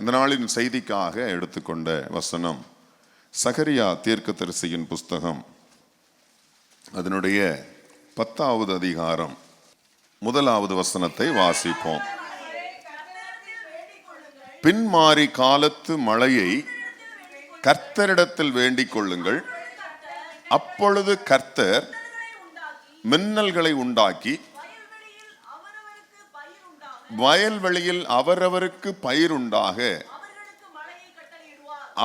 இந்த நாளின் செய்திக்காக எடுத்துக்கொண்ட வசனம் சகரியா தீர்க்கதரிசியின் புஸ்தகம், அதனுடைய 10வது அதிகாரம் 1வது வசனத்தை வாசிப்போம். பின்மாறி காலத்து மழையை கர்த்தரிடத்தில் வேண்டிக் கொள்ளுங்கள், அப்பொழுது கர்த்தர் மின்னல்களை உண்டாக்கி வயல்வெளியில் அவரவருக்கு பயிருண்டாக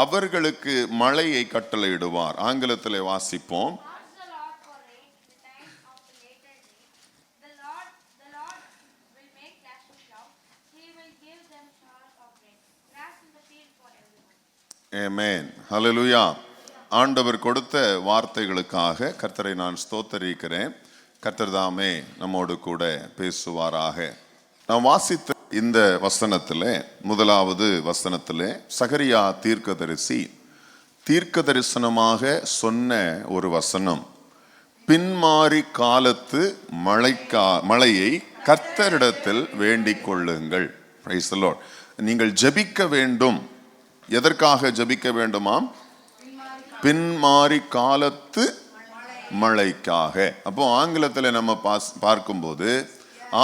அவர்களுக்கு மழையை கட்டளையிடுவார். ஆங்கிலத்தில் வாசிப்போம். ஆமென், ஹல்லேலூயா. ஆண்டவர் கொடுத்த வார்த்தைகளுக்காக கர்த்தரை நான் ஸ்தோத்தரிக்கிறேன். கர்த்தர் தாமே நம்மோடு கூட பேசுவாராக. நான் வாசித்த இந்த வசனத்திலே, 1வது வசனத்திலே சகரியா தீர்க்க தரிசனமாக சொன்ன ஒரு வசனம், பின்மாறி காலத்து மழையை கர்த்தரிடத்தில் வேண்டிக் கொள்ளுங்கள். Praise the Lord. நீங்கள் ஜெபிக்க வேண்டும். எதற்காக ஜெபிக்க வேண்டுமாம்? பின்மாறி காலத்து மழைக்காக. அப்போ ஆங்கிலத்தில் நம்ம பார்க்கும்போது,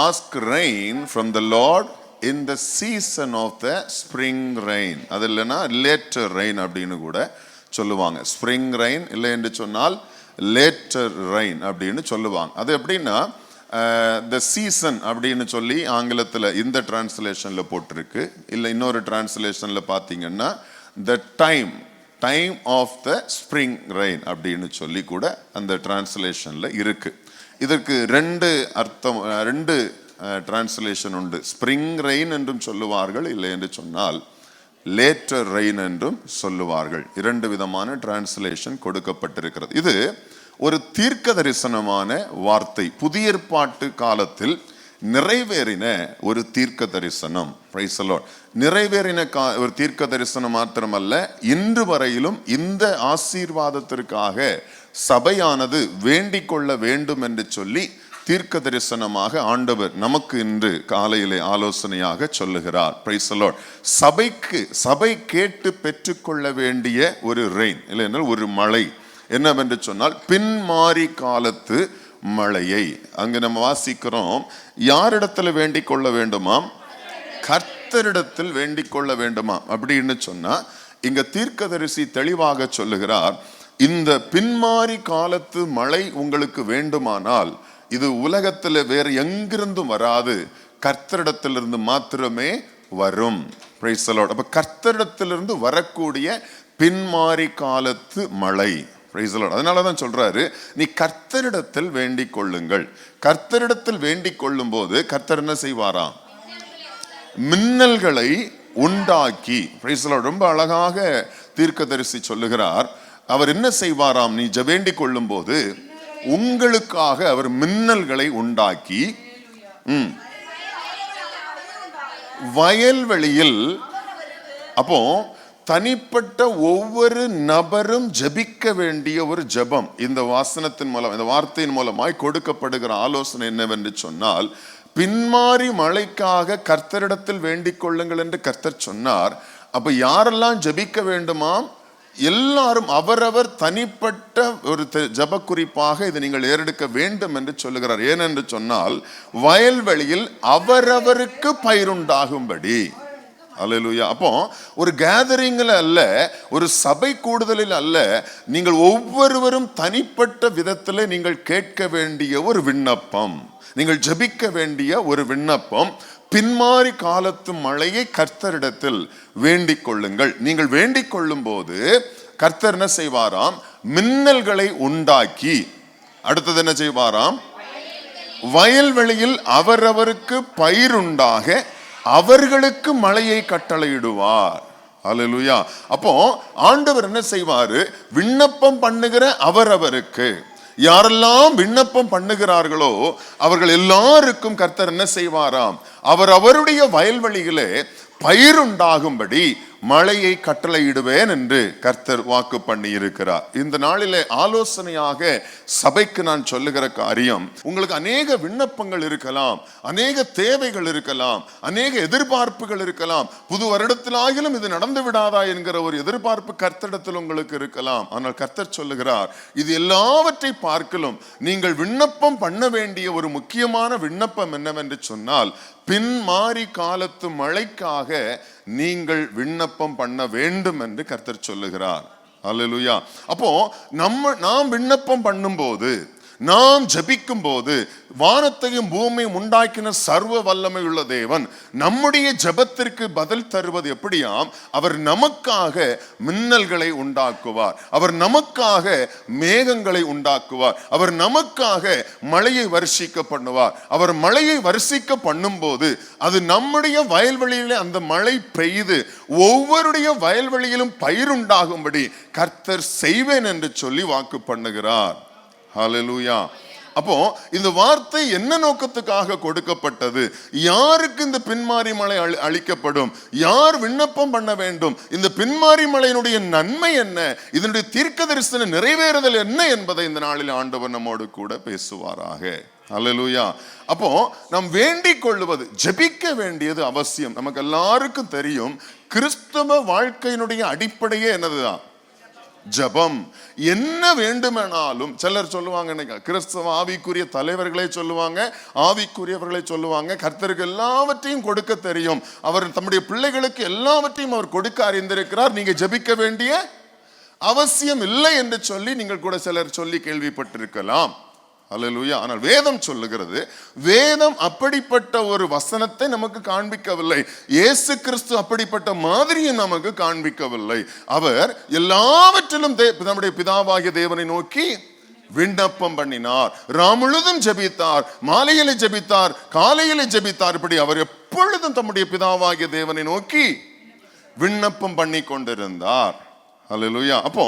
ask rain from the Lord in the season of the spring rain. அது இல்லைன்னா later rain அப்படின்னு கூட சொல்லுவாங்க. spring rain இல்லை என்று சொன்னால் later rain அப்படின்னு சொல்லுவாங்க. அது எப்படின்னா the season அப்படின்னு சொல்லி ஆங்கிலத்தில் இந்த டிரான்ஸ்லேஷன்ல போட்டிருக்கு. இல்லை இன்னொரு டிரான்ஸ்லேஷன்ல பார்த்தீங்கன்னா the time of the spring rain அப்படின்னு சொல்லி கூட அந்த டிரான்ஸ்லேஷன்ல இருக்கு. இதற்கு ரெண்டு டிரான்ஸ்லேஷன் உண்டு. ஸ்பிரிங் ரெயின் என்றும் சொல்லுவார்கள், இல்லை என்று சொன்னால் லேட்டர் ரெயின் என்றும் சொல்லுவார்கள். 2 விதமான டிரான்ஸ்லேஷன் கொடுக்கப்பட்டிருக்கிறது. இது ஒரு தீர்க்க தரிசனமான வார்த்தை. புதிய ஏற்பாட்டு காலத்தில் நிறைவேறின ஒரு தீர்க்க தரிசனம். Praise the Lord. நிறைவேறின ஒரு தீர்க்க தரிசனம் மாத்திரமல்ல, இன்று வரையிலும் இந்த ஆசீர்வாதத்திற்காக சபையானது வேண்டிக் கொள்ள வேண்டும் என்று சொல்லி தீர்க்க தரிசனமாக ஆண்டவர் நமக்கு இன்று காலையிலே ஆலோசனையாக சொல்லுகிறார். Praise the Lord. சபை கேட்டு பெற்றுக்கொள்ள வேண்டிய ஒரு ரெயின், இல்லை என்றால் ஒரு மழை என்னவென்று சொன்னால் பின்மாறி காலத்து மழையை. அங்கு நம்ம வாசிக்கிறோம், யாரிடத்துல வேண்டிக் கொள்ள வேண்டுமாம்? கர்த்தரிடத்தில் வேண்டிக் கொள்ள வேண்டுமாம். அப்படின்னு சொன்னா இங்க தீர்க்கதரிசி தெளிவாக சொல்லுகிறார், இந்த பின்மாறி காலத்து மழை உங்களுக்கு வேண்டுமானால் இது உலகத்துல வேற எங்கிருந்தும் வராது, கர்த்தரிடத்திலிருந்து மாத்திரமே வரும். Praise the Lord. அப்ப கர்த்தரிடத்திலிருந்து வரக்கூடிய பின்மாறி காலத்து மழை. Praise the Lord. அதனாலதான் சொல்றாரு, நீ கர்த்தரிடத்தில் வேண்டிக் கொள்ளுங்கள். கர்த்தரிடத்தில் வேண்டிக் கொள்ளும் போது கர்த்தர் என்ன செய்வாராம்? மின்னல்களை உண்டாக்கி. Praise the Lord. ரொம்ப அழகாக தீர்க்கதரிசி சொல்லுகிறார், அவர் என்ன செய்வாராம்? நீ வேண்டிக் கொள்ளும் போது உங்களுக்காக அவர் மின்னல்களை உண்டாக்கி வயல்வெளியில். அப்போ தனிப்பட்ட ஒவ்வொரு நபரும் ஜெபிக்க வேண்டிய ஒரு ஜெபம் இந்த வாசனத்தின் மூலம், இந்த வார்த்தையின் மூலமாய் கொடுக்கப்படுகிற ஆலோசனை என்னவென்று சொன்னால், பின்மாறி மழைக்காக கர்த்தரிடத்தில் வேண்டிக் கொள்ளுங்கள் என்று கர்த்தர் சொன்னார். அப்ப யாரெல்லாம் ஜெபிக்க வேண்டுமாம்? எல்லாரும் அவரவர் தனிப்பட்ட ஒரு ஜெப குறிப்பாக இதை நீங்கள் ஏறெடுக்க வேண்டும் என்று சொல்லுகிறார். ஏனென்று சொன்னால் வயல்வெளியில் அவரவருக்கு பயிருண்டாகும்படி. அல்லேலூயா. அப்போ ஒரு கேதரிங்ல அல்ல, ஒரு சபை கூடுதலில் அல்ல, நீங்கள் ஒவ்வொருவரும் தனிப்பட்ட விதத்தில் நீங்கள் கேட்க வேண்டிய ஒரு விண்ணப்பம், நீங்கள் ஜெபிக்க வேண்டிய ஒரு விண்ணப்பம், பின்மாறி காலத்து மழையை கர்த்தரிடத்தில் வேண்டிக் கொள்ளுங்கள். நீங்கள் வேண்டிக் கொள்ளும் போது கர்த்தர் என்ன செய்வாராம்? மின்னல்களை உண்டாக்கி, அடுத்தது என்ன செய்வாராம்? வயல்வெளியில் அவரவருக்கு பயிருண்டாக அவர்களுக்கு மழையை கட்டளையிடுவார். அல்லேலூயா. அப்போ ஆண்டவர் என்ன செய்வாரு? விண்ணப்பம் பண்ணுகிற அவரவருக்கு, யாரெல்லாம் விண்ணப்பம் பண்ணுகிறார்களோ அவர்கள் எல்லாருக்கும் கர்த்தர் என்ன செய்வாராம்? அவருடைய வயல்வெளியிலே பயிருண்டாகும்படி மழையை கட்டளையிடுவேன் என்று கர்த்தர் வாக்கு பண்ணி இருக்கிறார். இந்த நாளிலே ஆலோசனையாக சபைக்கு நான் சொல்லுகிற காரியம், உங்களுக்கு அநேக விண்ணப்பங்கள் இருக்கலாம், அநேக தேவைகள் இருக்கலாம், அநேக எதிர்பார்ப்புகள் இருக்கலாம். புது வருடத்திலாகிலும் இது நடந்து விடாதா என்கிற ஒரு எதிர்பார்ப்பு கர்த்தரிடத்தில் உங்களுக்கு இருக்கலாம். ஆனால் கர்த்தர் சொல்லுகிறார், இது எல்லாவற்றை பார்க்கலும் நீங்கள் விண்ணப்பம் பண்ண வேண்டிய ஒரு முக்கியமான விண்ணப்பம் என்னவென்று சொன்னால், பின்மாறி காலத்து மழைக்காக நீங்கள் விண்ணப்பம் பண்ண வேண்டும் என்று கர்த்தர் சொல்லுகிறார். அல்லேலூயா. அப்போ நாம் விண்ணப்பம் பண்ணும்போது, நாம் ஜெபிக்கும் போது, வானத்தையும் பூமியையும் உண்டாக்கின சர்வ வல்லமை உள்ள தேவன் நம்முடைய ஜெபத்திற்கு பதில் தருவது எப்படியாம்? அவர் நமக்காக மின்னல்களை உண்டாக்குவார், அவர் நமக்காக மேகங்களை உண்டாக்குவார், அவர் நமக்காக மழையை வர்ஷிக்க பண்ணுவார். அவர் மழையை வர்ஷிக்க பண்ணும் போது அது நம்முடைய வயல்வெளியிலே அந்த மழை பெய்து ஒவ்வொருடைய வயல்வெளியிலும் பயிருண்டாகும்படி கர்த்தர் செய்வேன் என்று சொல்லி வாக்கு பண்ணுகிறார். ஹல்லேலூயா. அப்போ இந்த வார்த்தை என்ன நோக்கத்துக்காக கொடுக்கப்பட்டது? யாருக்கு இந்த பின்மாரி மழை அளிக்கப்படும்? யார் விண்ணப்பம் பண்ண வேண்டும்? இந்த பின்மாரி மழையினுடைய நன்மை என்ன? இதனுடைய தீர்க்க தரிசன நிறைவேறுதல் என்ன என்பதை இந்த நாளில் ஆண்டவர் நம்மோடு கூட பேசுவாராக. ஹல்லேலூயா. அப்போ நாம் வேண்டிக் கொள்வது, ஜெபிக்க வேண்டியது அவசியம். நமக்கு எல்லாருக்கும் தெரியும், கிறிஸ்தவ வாழ்க்கையினுடைய அடிப்படையே என்னதுதான்? ஜபம். என்ன வேண்டுமானாலும் சிலர் சொல்லுவாங்க, கிறிஸ்தவ ஆவிக்குரிய தலைவர்களை சொல்லுவாங்க, ஆவிக்குரியவர்களை சொல்லுவாங்க, கர்த்தருக்கு எல்லாவற்றையும் கொடுக்க தெரியும், அவர் தம்முடைய பிள்ளைகளுக்கு எல்லாவற்றையும் அவர் கொடுக்க அறிந்திருக்கிறார், நீங்க ஜெபிக்க வேண்டிய அவசியம் இல்லை என்று சொல்லி நீங்கள் கூட சிலர் சொல்லி கேள்விப்பட்டிருக்கலாம். அல்லேலூயா. ஆனால் வேதம் சொல்லுகிறது, வேதம் அப்படிப்பட்ட ஒரு வசனத்தை நமக்கு காண்பிக்கவில்லை. இயேசு கிறிஸ்து அப்படிப்பட்ட மாதிரியை நமக்கு காண்பிக்கவில்லை. அவர் எல்லாவற்றிலும் நம்முடைய பிதாவாகிய தேவனை நோக்கி விண்ணப்பம் பண்ணினார். முழுதும் ஜெபித்தார், மாலையிலே ஜெபித்தார், காலையிலே ஜெபித்தார். இப்படி அவர் எப்பொழுதும் தம்முடைய பிதாவாகிய தேவனை நோக்கி விண்ணப்பம் பண்ணி கொண்டிருந்தார். அல்லேலூயா. அப்போ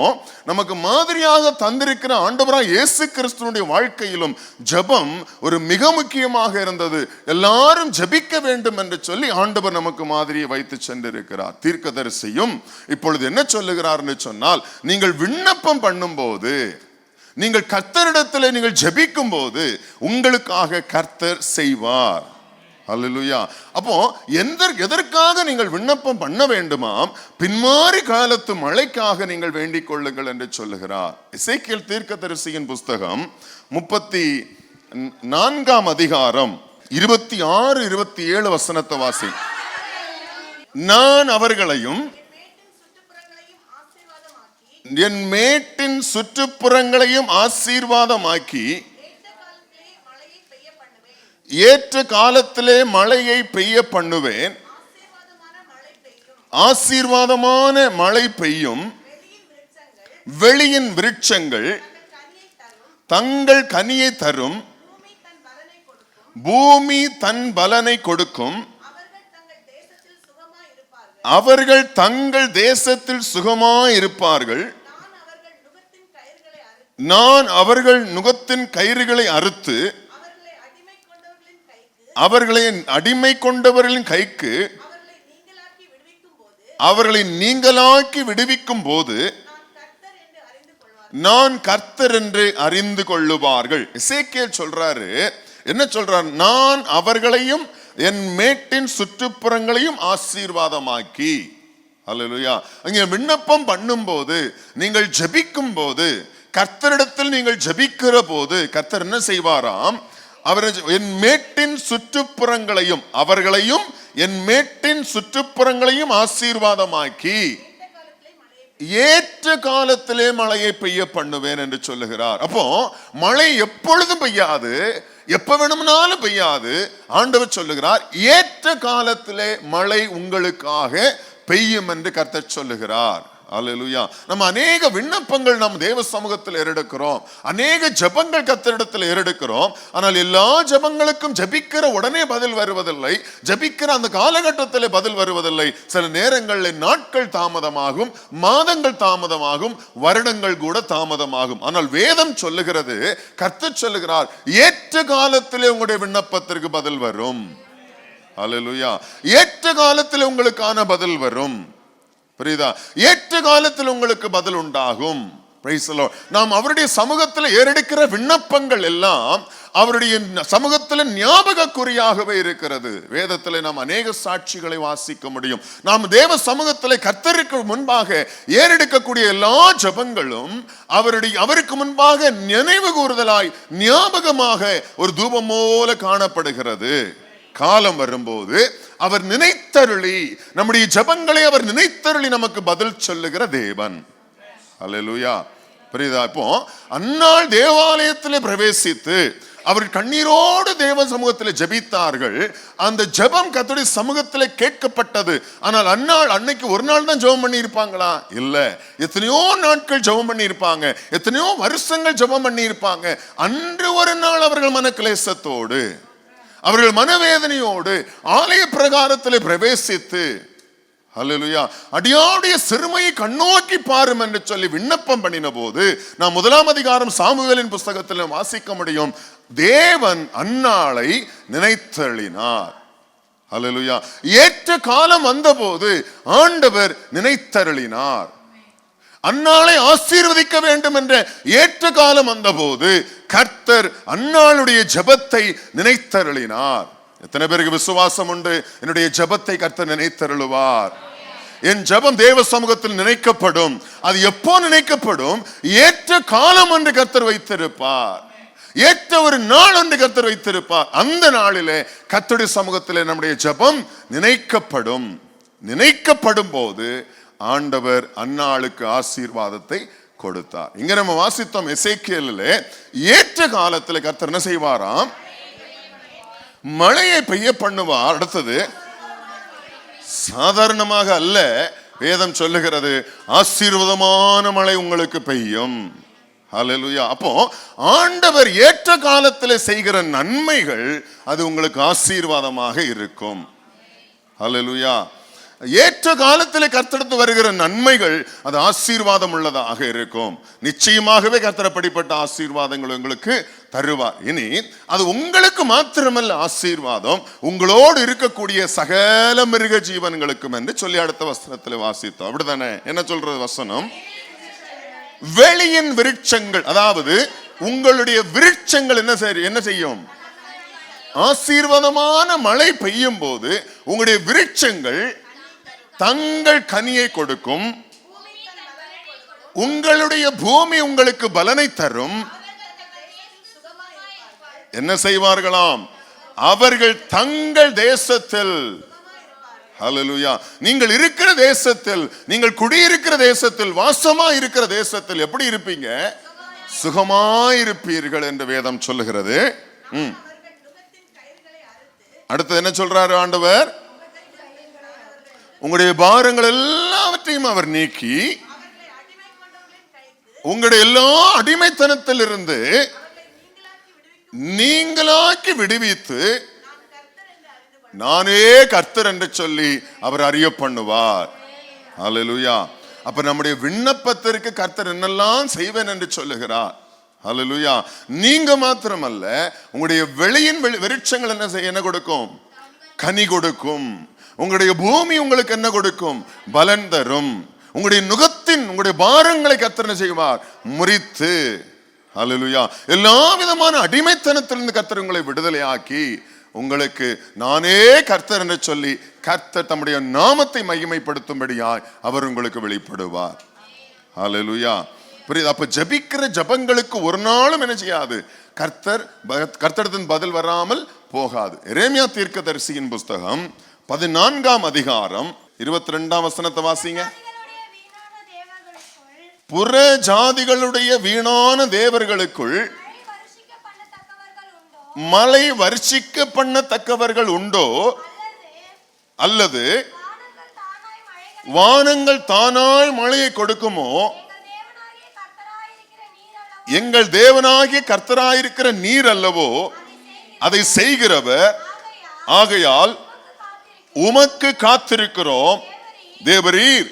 நமக்கு மாதிரியாக தந்திருக்கிற ஆண்டவராய் இயேசு கிறிஸ்துவினுடைய வாழ்க்கையிலும் ஜெபம் ஒரு மிக முக்கியமாக இருந்தது. எல்லாரும் ஜெபிக்க வேண்டும் என்று சொல்லி ஆண்டவர் நமக்கு மாதிரியை வைத்து சென்றிருக்கிறார். தீர்க்கதரிசியும் இப்பொழுது என்ன சொல்லுகிறார் என்று சொன்னால், நீங்கள் விண்ணப்பம் பண்ணும் போது, நீங்கள் கர்த்தரிடத்தில் நீங்கள் ஜெபிக்கும் போது உங்களுக்காக கர்த்தர் செய்வார். அல்லேலூயா. அப்போ எதற்காக நீங்கள் விண்ணப்பம் பண்ண வேண்டுமாம்? பின்மாரி காலத்து மழைக்காக நீங்கள் வேண்டிக் கொள்ளுங்கள் என்று சொல்லுகிறார். எசேக்கியேல் தீர்க்கதரிசியின் புஸ்தகம் 34 அதிகாரம் 26, 27 வசனத்தை வாசி. நான் அவர்களையும் என் மேட்டின் சுற்றுப்புறங்களையும் ஆசீர்வாதமாக்கி ஏற்ற காலத்திலே மழையை பெய்ய பண்ணுவேன். ஆசீர்வாதமான மழை பெய்யும். வெளியின் விருட்சங்கள் தங்கள் கனியை தரும். பூமி தன் பலனை கொடுக்கும். அவர்கள் தங்கள் தேசத்தில் சுகமாய் இருப்பார்கள். நான் அவர்கள் நுகத்தின் கயிறுகளை அறுத்து அவர்களை அடிமை கொண்டவர்களின் கைக்கு அவர்களை நீங்களாக்கி விடுவிக்கும் போது நான் கர்த்தர் என்று அறிந்து கொள்ளுவார்கள். எசேக்கியேல் சொல்றாரு, என்ன சொல்றார்? நான் அவர்களையும் என் மேட்டின் சுற்றுப்புறங்களையும் ஆசீர்வாதமாக்கி. அல்லேலூயா. அங்கே விண்ணப்பம் பண்ணும் போது, நீங்கள் ஜெபிக்கும் போது, கர்த்தரிடத்தில் நீங்கள் ஜெபிக்கிற போது கர்த்தர் என்ன செய்வாராம்? அவர் என் மேட்டின் சுற்றுப்புறங்களையும் அவர்களையும் என் மேட்டின் சுற்றுப்புறங்களையும் ஆசீர்வாதமாக்கி ஏற்ற காலத்திலே மழையை பெய்ய பண்ணுவேன் என்று சொல்லுகிறார். அப்போ மழை எப்பொழுதும் பெய்யாது, எப்ப வேணும்னாலும் பெய்யாது. ஆண்டவர் சொல்லுகிறார், ஏற்ற காலத்திலே மழை உங்களுக்காக பெய்யும் என்று கர்த்தர் சொல்லுகிறார். அல்லேலூயா. நம்ம அநேக விண்ணப்பங்கள் நாம் தேவ சமூகத்தில் ஏறெடுக்கிறோம், அநேக ஜெபங்கள் கர்த்தரிடத்தில் ஏறெடுக்கிறோம். ஆனால் எல்லா ஜெபங்களுக்கும் ஜெபிக்கிற உடனே பதில் வருவதில்லை, ஜெபிக்கிற அந்த காலகட்டத்திலே பதில் வருவதில்லை. சில நேரங்களில் நாட்கள் தாமதமாகும், மாதங்கள் தாமதமாகும், வருடங்கள் கூட தாமதமாகும். ஆனால் வேதம் சொல்லுகிறது, கர்த்தர் சொல்லுகிறார், ஏற்ற காலத்திலே உங்களுடைய விண்ணப்பத்திற்கு பதில் வரும். அல்லேலூயா. ஏற்ற காலத்திலே உங்களுக்கான பதில் வரும். புரியுதா? ஏற்ற காலத்தில் உங்களுக்கு பதில் உண்டாகும். நாம் அவருடைய சமூகத்தில் ஏறெடுக்கிற விண்ணப்பங்கள் எல்லாம் அவருடைய சமூகத்தில் ஞாபகக்குறியாகவே இருக்கிறது. வேதத்தில் நாம் அநேக சாட்சிகளை வாசிக்க முடியும். நாம் தேவ சமூகத்தில் கர்த்தருக்கு முன்பாக ஏறெடுக்கக்கூடிய எல்லா ஜெபங்களும் அவருக்கு முன்பாக நினைவு கூறுதலாய் ஞாபகமாக ஒரு தூபம் போல காணப்படுகிறது. காலம் வரும்போது அவர் நினைத்தருளி, நம்முடைய ஜெபங்களை அவர் நினைத்தருளி நமக்கு பதில் சொல்லுகிற தேவன். அல்லேலூயா. புரியுதா? இப்போ அந்நாள் தேவாலயத்தில் பிரவேசித்து அவர் கண்ணீரோடு தேவ சமூகத்தில் ஜெபித்தார்கள். அந்த ஜெபம் கர்த்தருடைய சமூகத்தில் கேட்கப்பட்டது. ஆனால் அன்னைக்கு ஒரு நாள் தான் ஜெபம் பண்ணி இருப்பாங்களா? இல்ல, எத்தனையோ நாட்கள் ஜெபம் பண்ணி இருப்பாங்க, எத்தனையோ வருஷங்கள் ஜெபம் பண்ணி இருப்பாங்க. அன்று ஒரு நாள் அவர்கள் மனக்லேசத்தோடு, அவர்கள் மனவேதனையோடு ஆலய பிரகாரத்தில் பிரவேசித்து, ஹல்லேலூயா, அடியாருடைய சிறுமையை கண்ணோக்கி பாரும் என்று சொல்லி விண்ணப்பம் பண்ணின போது நாம் 1ஆம் அதிகாரம் சாமுவேலின் புஸ்தகத்தில் வாசிக்க முடியும். தேவன் அந்நாளை நினைத்தருளினார். ஹல்லேலூயா. ஏற்ற காலம் வந்தபோது ஆண்டவர் நினைத்தருளினார். அந்நாளை ஆசீர்வதிக்க வேண்டும் என்ற ஏற்ற காலம் வந்தபோது கர்த்தர் அந்நாளுடைய ஜெபத்தை நினைத்தருளினார். எத்தனை பேருக்கு விசுவாசம் உண்டு? என்னுடைய ஜெபத்தை கர்த்தர் நினைத்தருளுவார். என் ஜெபம் தேவ சமூகத்தில் நினைக்கப்படும். அது எப்போ நினைக்கப்படும்? ஏற்ற காலம் என்று கர்த்தர் வைத்திருப்பார். ஏற்ற ஒரு நாள் என்று கர்த்தர் வைத்திருப்பார். அந்த நாளிலே கர்த்தருடைய சமூகத்திலே நம்முடைய ஜெபம் நினைக்கப்படும். நினைக்கப்படும் போது ஆண்டவர் அந்நாளுக்கு ஆசீர்வாதத்தை கொடுத்தார். இங்க நம்ம வாசித்தோம் எசேக்கியேலிலே, ஏற்ற காலத்தில் கர்த்தர் என்ன செய்வாராம்? மழையை பெய்ய பண்ணுவார். அடுத்தது சாதாரணமாக அல்ல, வேதம் சொல்லுகிறது ஆசீர்வாதமான மழை உங்களுக்கு பெய்யும். ஹல்லேலூயா. அப்போ ஆண்டவர் ஏற்ற காலத்தில் செய்கிற நன்மைகள் அது உங்களுக்கு ஆசீர்வாதமாக இருக்கும். ஹல்லேலூயா. ஏற்ற காலத்தில் கர்த்தருக்கு வருகிற நன்மைகள் அது ஆசீர்வாதம் உள்ளதாக இருக்கும். நிச்சயமாகவே கர்த்தர் அப்படிப்பட்ட ஆசீர்வாதங்கள் உங்களுக்கு தருவார். இனி அது உங்களுக்கு மாத்திரமல்ல ஆசீர்வாதம், உங்களோடு இருக்கக்கூடிய சகல மிருக ஜீவன்களுக்கும் என்று சொல்லி அடுத்த வசனத்தில் வாசித்தோம். அப்படித்தானே? என்ன சொல்றது வசனம்? வெளியின் விருட்சங்கள், அதாவது உங்களுடைய விருட்சங்கள் என்ன செய்யும்? ஆசீர்வாதமான மழை பெய்யும் போது உங்களுடைய விருட்சங்கள் தங்கள் கனியை கொடுக்கும். உங்களுடைய பூமி உங்களுக்கு பலனை தரும். என்ன செய்வார்களாம்? அவர்கள் தங்கள் தேசத்தில், ஹல்லேலூயா, நீங்கள் இருக்கிற தேசத்தில், நீங்கள் குடியிருக்கிற தேசத்தில், வாசமா இருக்கிற தேசத்தில் எப்படி இருப்பீங்க? சுகமாயிருப்பீர்கள் என்று வேதம் சொல்லுகிறது. அடுத்து என்ன சொல்றாரு ஆண்டவர்? உங்களுடைய பாரங்கள் எல்லாவற்றையும் அவர் நீக்கி உங்களுடைய எல்லா அடிமைத்தனத்தில் இருந்து நீங்களாக்கி விடுவித்து நானே கர்த்தர் என்று சொல்லி அவர் அறிய பண்ணுவார். ஹல்லேலூயா. அப்ப நம்முடைய விண்ணப்பத்திற்கு கர்த்தர் என்னெல்லாம் செய்வேன் என்று சொல்லுகிறார். ஹல்லேலூயா. நீங்க மாத்திரமல்ல, உங்களுடைய வெளியின் விருட்சங்கள் என்ன கொடுக்கும்? கனி கொடுக்கும். உங்களுடைய பூமி உங்களுக்கு என்ன கொடுக்கும்? பலன் தரும். உங்களுடைய நுகத்தின், உங்களுடைய பாரங்களை கர்த்தர் செய்வார்? முறித்து, ஹல்லேலூயா, எல்லா விதமான அடிமைத்தனத்திலிருந்து கர்த்தர் உங்களை விடுதலையாக்கி உங்களுக்கு நானே கர்த்தர் என்று சொல்லி கர்த்தர் தம்முடைய நாமத்தை மகிமைப்படுத்தும்படியாய் அவர் உங்களுக்கு வெளிப்படுவார். ஹல்லேலூயா. புரியுது? அப்ப ஜபிக்கிற ஜபங்களுக்கு ஒரு நாளும் என்ன செய்யாது? கர்த்தரின் பதில் வராமல் போகாது. எரேமியா தீர்க்கதரிசியின் புஸ்தகம் 14ஆம் அதிகாரம் 22ஆம் வசனத்தை வாசிங்க. புற ஜாதிகளுடைய வீணான தேவர்களுக்குள் மழை வர்ஷிக்க பண்ணத்தக்கவர்கள் உண்டோ? அல்லது வானங்கள் தானாய் மழையை கொடுக்குமோ? எங்கள் தேவனாகிய கர்த்தராயிருக்கிற நீர் அல்லவோ அதை செய்கிறவர். ஆகையால் உமக்கு காத்திருக்கிறோம். தேவரீர்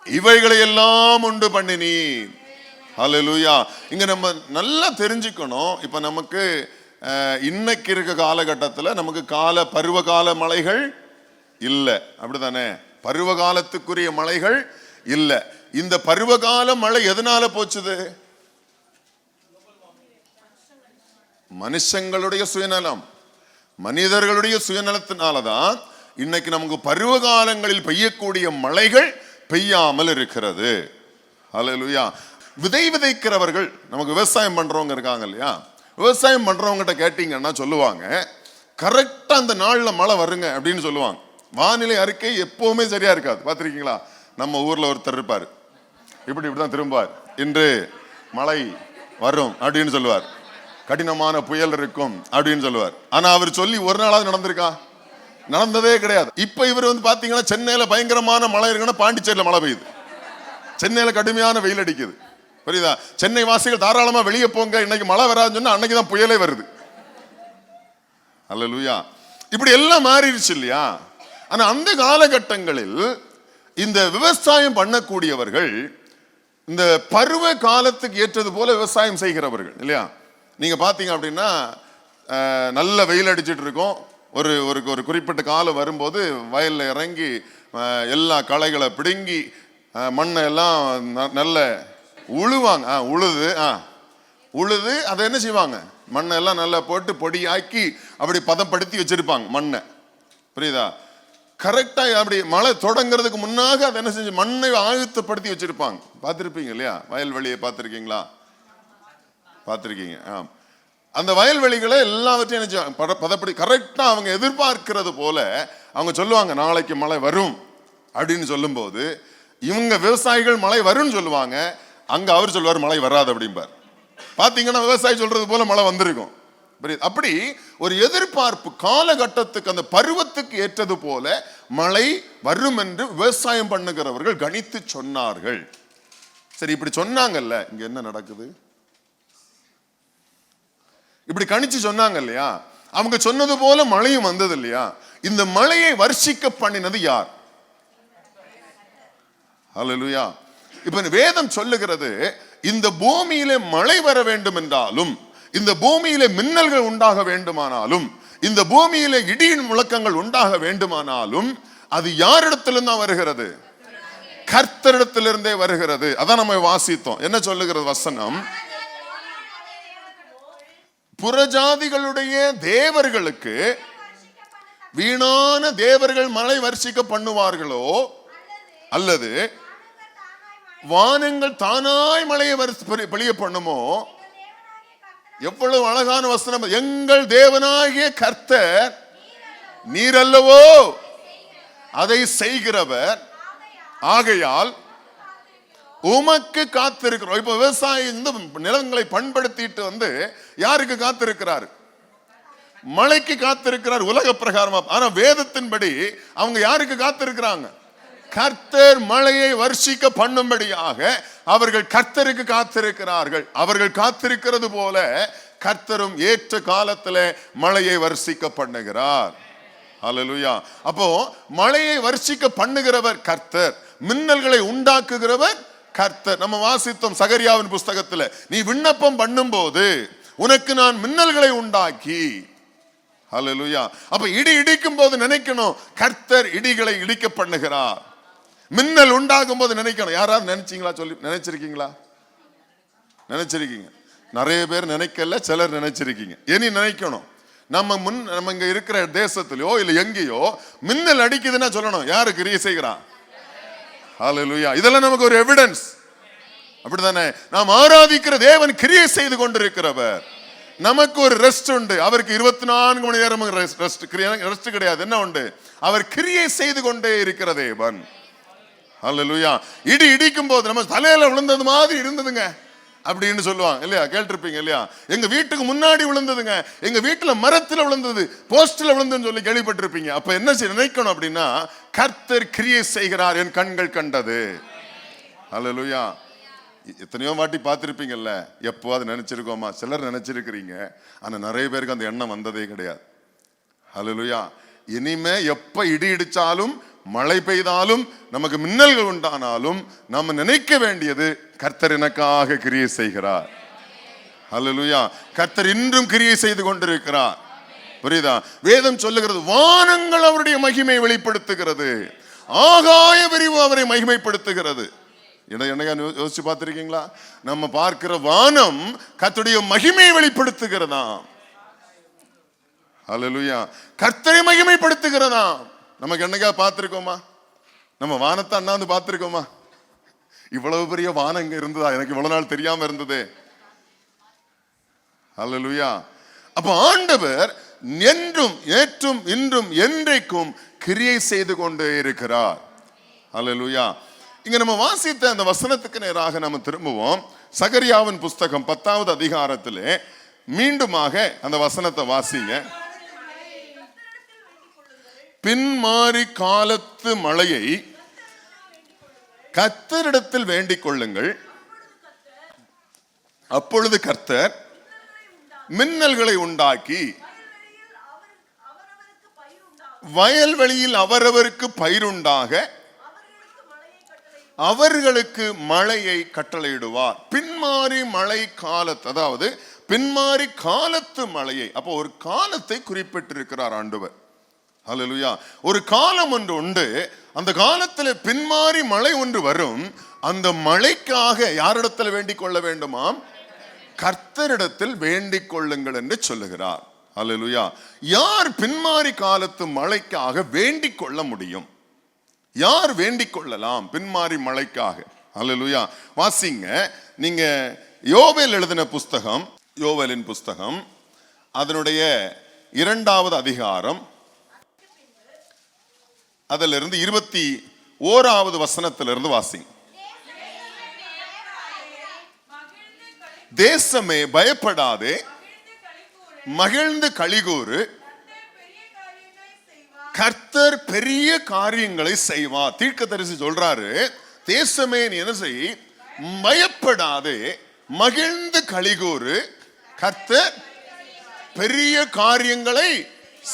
இவைகளை எல்லாம் உண்டு பண்ணினீர். ஹல்லேலூயா. இங்க நம்ம நல்லா தெரிஞ்சுக்கணும். இப்ப நமக்கு இன்னைக்கு இருக்க காலகட்டத்தில் நமக்கு பருவகால மழைகள் இல்லை, அப்படித்தானே? பருவ காலத்துக்குரிய மழைகள் இல்ல. இந்த பருவகால மழை எதனால போச்சுது? மனுஷங்களுடைய சுயநலம், மனிதர்களுடைய சுயநலத்தினாலதான் இன்னைக்கு நமக்கு பருவ காலங்களில் பெய்யக்கூடிய மழைகள் பெய்யாமல் இருக்கிறது. ஹல்லேலூயா. விதை விதைக்கிறவர்கள், நமக்கு விவசாயம் பண்றவங்க இருக்காங்க இல்லையா, விவசாயம் பண்றவங்ககிட்ட கேட்டீங்கன்னா சொல்லுவாங்க, கரெக்டா அந்த நாள்ல மழை வருங்க அப்படின்னு சொல்லுவாங்க. வானிலை அறிக்கை எப்பவுமே சரியா இருக்காது. பார்த்திருக்கீங்களா? நம்ம ஊர்ல ஒருத்தர் இருப்பார், இப்படிதான் திரும்பார், இன்று மழை வரும் அப்படின்னு சொல்லுவார், கடினமான புயல் இருக்கும் அப்படின்னு சொல்லுவார். ஆனா அவர் சொல்லி ஒரு நாளாவது நடந்திருக்கா? நடந்ததே கிடையாது. இப்ப இவர் பாத்தீங்கன்னா சென்னையில பயங்கரமான மழை இருக்குன்னா பாண்டிச்சேரியில மழை பெய்யுது, சென்னையில கடுமையான வெயில் அடிக்குது. புரியுதா? சென்னை வாசிகள் தாராளமா வெளியே போங்க, இன்னைக்கு மழை வராதுன்னு சொன்னா அன்னைக்குதான் புயலே வருது. அல்லேலூயா. இப்படி எல்லாம் மாறிடுச்சு இல்லையா? ஆனா அந்த காலகட்டங்களில் இந்த விவசாயம் பண்ணக்கூடியவர்கள் இந்த பருவ காலத்துக்கு ஏற்றது போல விவசாயம் செய்கிறவர்கள் இல்லையா? நீங்க பாத்தீங்க அப்படின்னா நல்ல வெயில் அடிச்சிட்டு இருக்கோம், ஒரு ஒரு குறிப்பிட்ட காலம் வரும்போது வயல்ல இறங்கி எல்லா களைகளை பிடுங்கி மண்ணை எல்லாம் நல்ல உழுவாங்க. உழுது அதை என்ன செய்வாங்க, மண்ணை எல்லாம் நல்லா போட்டு பொடியாக்கி அப்படி பதப்படுத்தி வச்சிருப்பாங்க மண்ணை. புரியுதா? கரெக்டா அப்படி மழை தொடங்கிறதுக்கு முன்னாக அதை என்ன செஞ்சு மண்ணை ஆயுத்தப்படுத்தி வச்சிருப்பாங்க. பார்த்துருப்பீங்க இல்லையா? வயல்வெளியை பார்த்துருக்கீங்களா? பார்த்துருக்கீங்க. அந்த வயல்வெளிகளை எல்லாவற்றையும் என்ன பதப்படி கரெக்டா அவங்க எதிர்பார்க்கிறது போல அவங்க சொல்லுவாங்க, நாளைக்கு மழை வரும் அப்படின்னு சொல்லும்போது இவங்க விவசாயிகள் மழை வரும்னு சொல்லுவாங்க, அங்க அவர் சொல்லுவார் மழை வராது அப்படிம்பார். பாத்தீங்கன்னா விவசாயி சொல்றது போல மழை வந்திருக்கும். அப்படி ஒரு எதிர்பார்ப்பு காலகட்டத்துக்கு அந்த பருவத்துக்கு ஏற்றது போல மழை வரும் என்று விவசாயம் பண்ணுகிறவர்கள் கணித்து சொன்னார்கள். சரி, இப்படி சொன்னாங்கல்ல, இங்க என்ன நடக்குது? இப்படி கணிச்சு சொன்னாங்க இல்லையா? அவங்க சொன்னது போல மழையும் வந்தது இல்லையா? இந்த மழையை வர்ஷிக்க பண்ணினது யார்? ஹல்லேலூயா. இப்ப வேதம் சொல்லுகிறது, இந்த பூமியிலே மழை வர வேண்டும் என்றாலும், இந்த பூமியிலே மின்னல்கள் உண்டாக வேண்டுமானாலும், இந்த பூமியிலே இடியின் முழக்கங்கள் உண்டாக வேண்டுமானாலும் அது யாரிடத்திலிருந்து தான் வருகிறது? கர்த்தரிடத்திலிருந்தே வருகிறது. அதான் நம்ம வாசித்தோம். என்ன சொல்லுகிறது வசனம்? புறஜாதிகளுடைய தேவர்களுக்கு வீணான தேவர்கள் மழை வர்ஷிக்க பண்ணுவார்களோ, அல்லது வானங்கள் தானாய் மழையை பொழிய பண்ணுமோ? எவ்வளவு அழகான வசனம்! எங்கள் தேவனாகிய கர்த்தர் நீர் அல்லவோ அதை செய்கிறவர், ஆகையால் உமக்கு காத்திருக்கிறோம். இப்ப விவசாயி இந்த நிலங்களை பண்படுத்திட்டு யாருக்கு காத்திருக்கிறார்? மழைக்கு காத்திருக்கிறார், உலக பிரகாரமா. ஆனா வேதத்தின்படி அவங்க யாருக்கு காத்திருக்கிறாங்க? கர்த்தர் மழையை வர்ஷிக்க பண்ணும்படியாக அவர்கள் கர்த்தருக்கு காத்திருக்கிறார்கள். அவர்கள் காத்திருக்கிறது போல கர்த்தரும் ஏற்ற காலத்திலே மழையை வர்ஷிக்க பண்ணுகிறார். ஹல்லேலூயா. அப்போ மழையை வர்ஷிக்க பண்ணுகிறவர் கர்த்தர், மின்னல்களை உண்டாக்குகிறவர் கர்த்தர். நம்ம வாசித்தோம் சகரியாவின் புஸ்தகத்துல, நீ விண்ணப்பம் பண்ணும்போது உனக்கு நான் மின்னல்களை உண்டாக்கி. ஹல்லேலூயா. அப்ப இடி இடிக்கும் போது நினைக்கணும், கர்த்தர் இடிகளை இடிக்க பண்ணுகிறார். மின்னல் உண்டாகும் போது நினைக்கணும். யாராவது நினைச்சீங்களா? சொல்லி நினைச்சிருக்கீங்களா? நினைச்சிருக்கீங்க. நிறைய பேர் நினைக்கல, சிலர் நினைச்சிருக்கீங்க. இனி நினைக்கணும். நம்ம இங்க இருக்கிற தேசத்திலயோ இல்ல எங்கேயோ மின்னல் அடிக்குதுன்னா சொல்லணும், யாரு கிரியை செய்கிறான்? ஹல்லேலூயா. இதெல்லாம் நமக்கு ஒரு எவிடன்ஸ். அப்படித்தானே? நாம் ஆராதிக்கிற தேவன் கிரியை செய்து கொண்டிருக்கிறவர். நமக்கு ஒரு ரெஸ்ட் உண்டு. அவருக்கு 24 மணி நேரம் ரெஸ்ட் கிடையாது. என்ன உண்டு? அவர் கிரியை செய்து கொண்டே இருக்கிற தேவன். ஹல்லேலூயா. இடி இடிக்கும் போது நம்ம தலையில விழுந்தது மாதிரி இருந்ததுங்க அப்படின்னு சொல்லுவாங்க இல்லையா? கேட்டிருப்பீங்க இல்லையா? எங்க வீட்டுக்கு முன்னாடி விழுந்ததுங்க, எங்க வீட்டுல மரத்துல விழுந்தது, போஸ்ட்ல விழுந்ததுன்னு சொல்லி கேள்விப்பட்டிருப்பீங்க. அப்ப என்ன நினைக்கணும் அப்படின்னா, கர்த்தர் கிரியை செய்கிறார், என் கண்கள் கண்டது. ஹல்லேலூயா. எத்தனையோ வாட்டி பார்த்திருப்பீங்கல்ல, எப்போ அது நினைச்சிருக்கோமா? சிலர் நினைச்சிருக்கிறீங்க, ஆனா நிறைய பேருக்கு அந்த எண்ணம் வந்ததே கிடையாது. ஹல்லேலூயா. இனிமே எப்ப இடி இடிச்சாலும் மழை பெய்தாலும் நமக்கு மின்னல்கள் உண்டானாலும் நம்ம நினைக்க வேண்டியது, கர்த்தர் எனக்காக கிரியை செய்கிறார். ஹல்லேலூயா. கர்த்தர் இன்றும் கிரியை செய்து கொண்டிருக்கிறார். புரியுதா? வேதம் சொல்லுகிறது, வானங்கள் அவருடைய மகிமையை வெளிப்படுத்துகிறது, ஆகாய விரிவு அவரை மகிமைப்படுத்துகிறது. என்னையா யோசிச்சு பார்த்திருக்கீங்களா? நம்ம பார்க்கிற வானம் கர்த்தருடைய மகிமையை வெளிப்படுத்துகிறதா. ஹல்லேலூயா. கர்த்தரை மகிமைப்படுத்துகிறதா. நமக்கு என்னைக்கா பார்த்திருக்கோமா? நம்ம வானத்தை அண்ணாந்து பார்த்திருக்கோமா? இவ்வளவு பெரிய வானம் இங்க இருந்ததா? எனக்கு இவ்வளவு நாள் தெரியாம இருந்ததே. ஹல்லேலூயா. அப்ப ஆண்டவர் என்றும் ஏற்றும் இன்றும் என்றைக்கும் கிரியை செய்து கொண்டே இருக்கிறார். ஹல்லேலூயா. இங்க நம்ம வாசித்த அந்த வசனத்துக்கு நேராக நம்ம திரும்புவோம். சகரியாவின் புஸ்தகம் 10வது அதிகாரத்திலே மீண்டுமாக அந்த வசனத்தை வாசிங்க. பின்மாறி காலத்து மழையை கர்த்தரிடத்தில் வேண்டிக் கொள்ளுங்கள், அப்பொழுது கர்த்தர் மின்னல்களை உண்டாக்கி வயல்வெளியில் அவரவருக்கு பயிருண்டாக அவர்களுக்கு மழையை கட்டளையிடுவார். பின்மாறி மழை காலத்து, அதாவது பின்மாறி காலத்து மழையை. அப்போ ஒரு காலத்தை குறிப்பிட்டிருக்கிறார் ஆண்டவர். ஹல்லேலூயா. ஒரு காலம் ஒன்று உண்டு. அந்த காலத்தில் பின்மாறி மழை ஒன்று வரும். அந்த மழைக்காக யாரிடத்தில் வேண்டிக் கொள்ள வேண்டுமாம்? கர்த்தரிடத்தில் வேண்டிக் கொள்ளுங்கள் என்று சொல்லுகிறார். ஹல்லேலூயா. யார் பின்மாறி காலத்து மழைக்காக வேண்டிக் கொள்ள முடியும்? யார் வேண்டிக் கொள்ளலாம் பின்மாறி மழைக்காக? ஹல்லேலூயா. வாசிங்க. நீங்க யோவேல் எழுதின புஸ்தகம், யோவேலின் புஸ்தகம், அதனுடைய 2வது அதிகாரம், அதிலிருந்து 21வது வசனத்திலிருந்து வாசிங்க. தேசமே பயப்படாதே, மகிழ்ந்து களிகூறு, கர்த்தர் பெரிய காரியங்களை செய்வார். தீர்க்கதரிசி சொல்றாரு, தேசமே நீ என்ன செய்? பயப்படாதே, மகிழ்ந்து களிகூறு, கர்த்தர் பெரிய காரியங்களை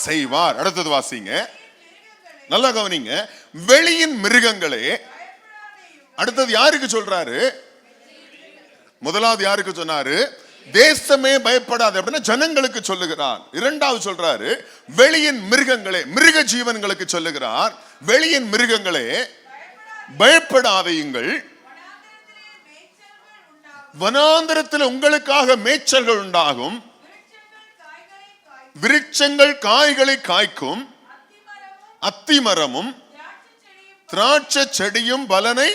செய்வார். அடுத்தது வாசிங்க, நல்லா கவனிங்க. வெளியின் மிருகங்களே. அடுத்தது யாருக்கு சொல்றாரு? முதலாவது யாருக்கு சொன்னாரு? தேசமே பயப்படாது அப்படின்னா ஜனங்களுக்கு சொல்லுகிறார். 2வது சொல்றாரு வெளியின் மிருகங்களே, மிருக ஜீவன்களுக்கு சொல்லுகிறார். வெளியின் மிருகங்களே பயப்படாதீங்கள், வனாந்தரத்தில் உங்களுக்காக மேய்ச்சல்கள் உண்டாகும், விருட்சங்கள் காய்களை காய்க்கும், அத்திமரமும் திராட்சை செடியும் பலனை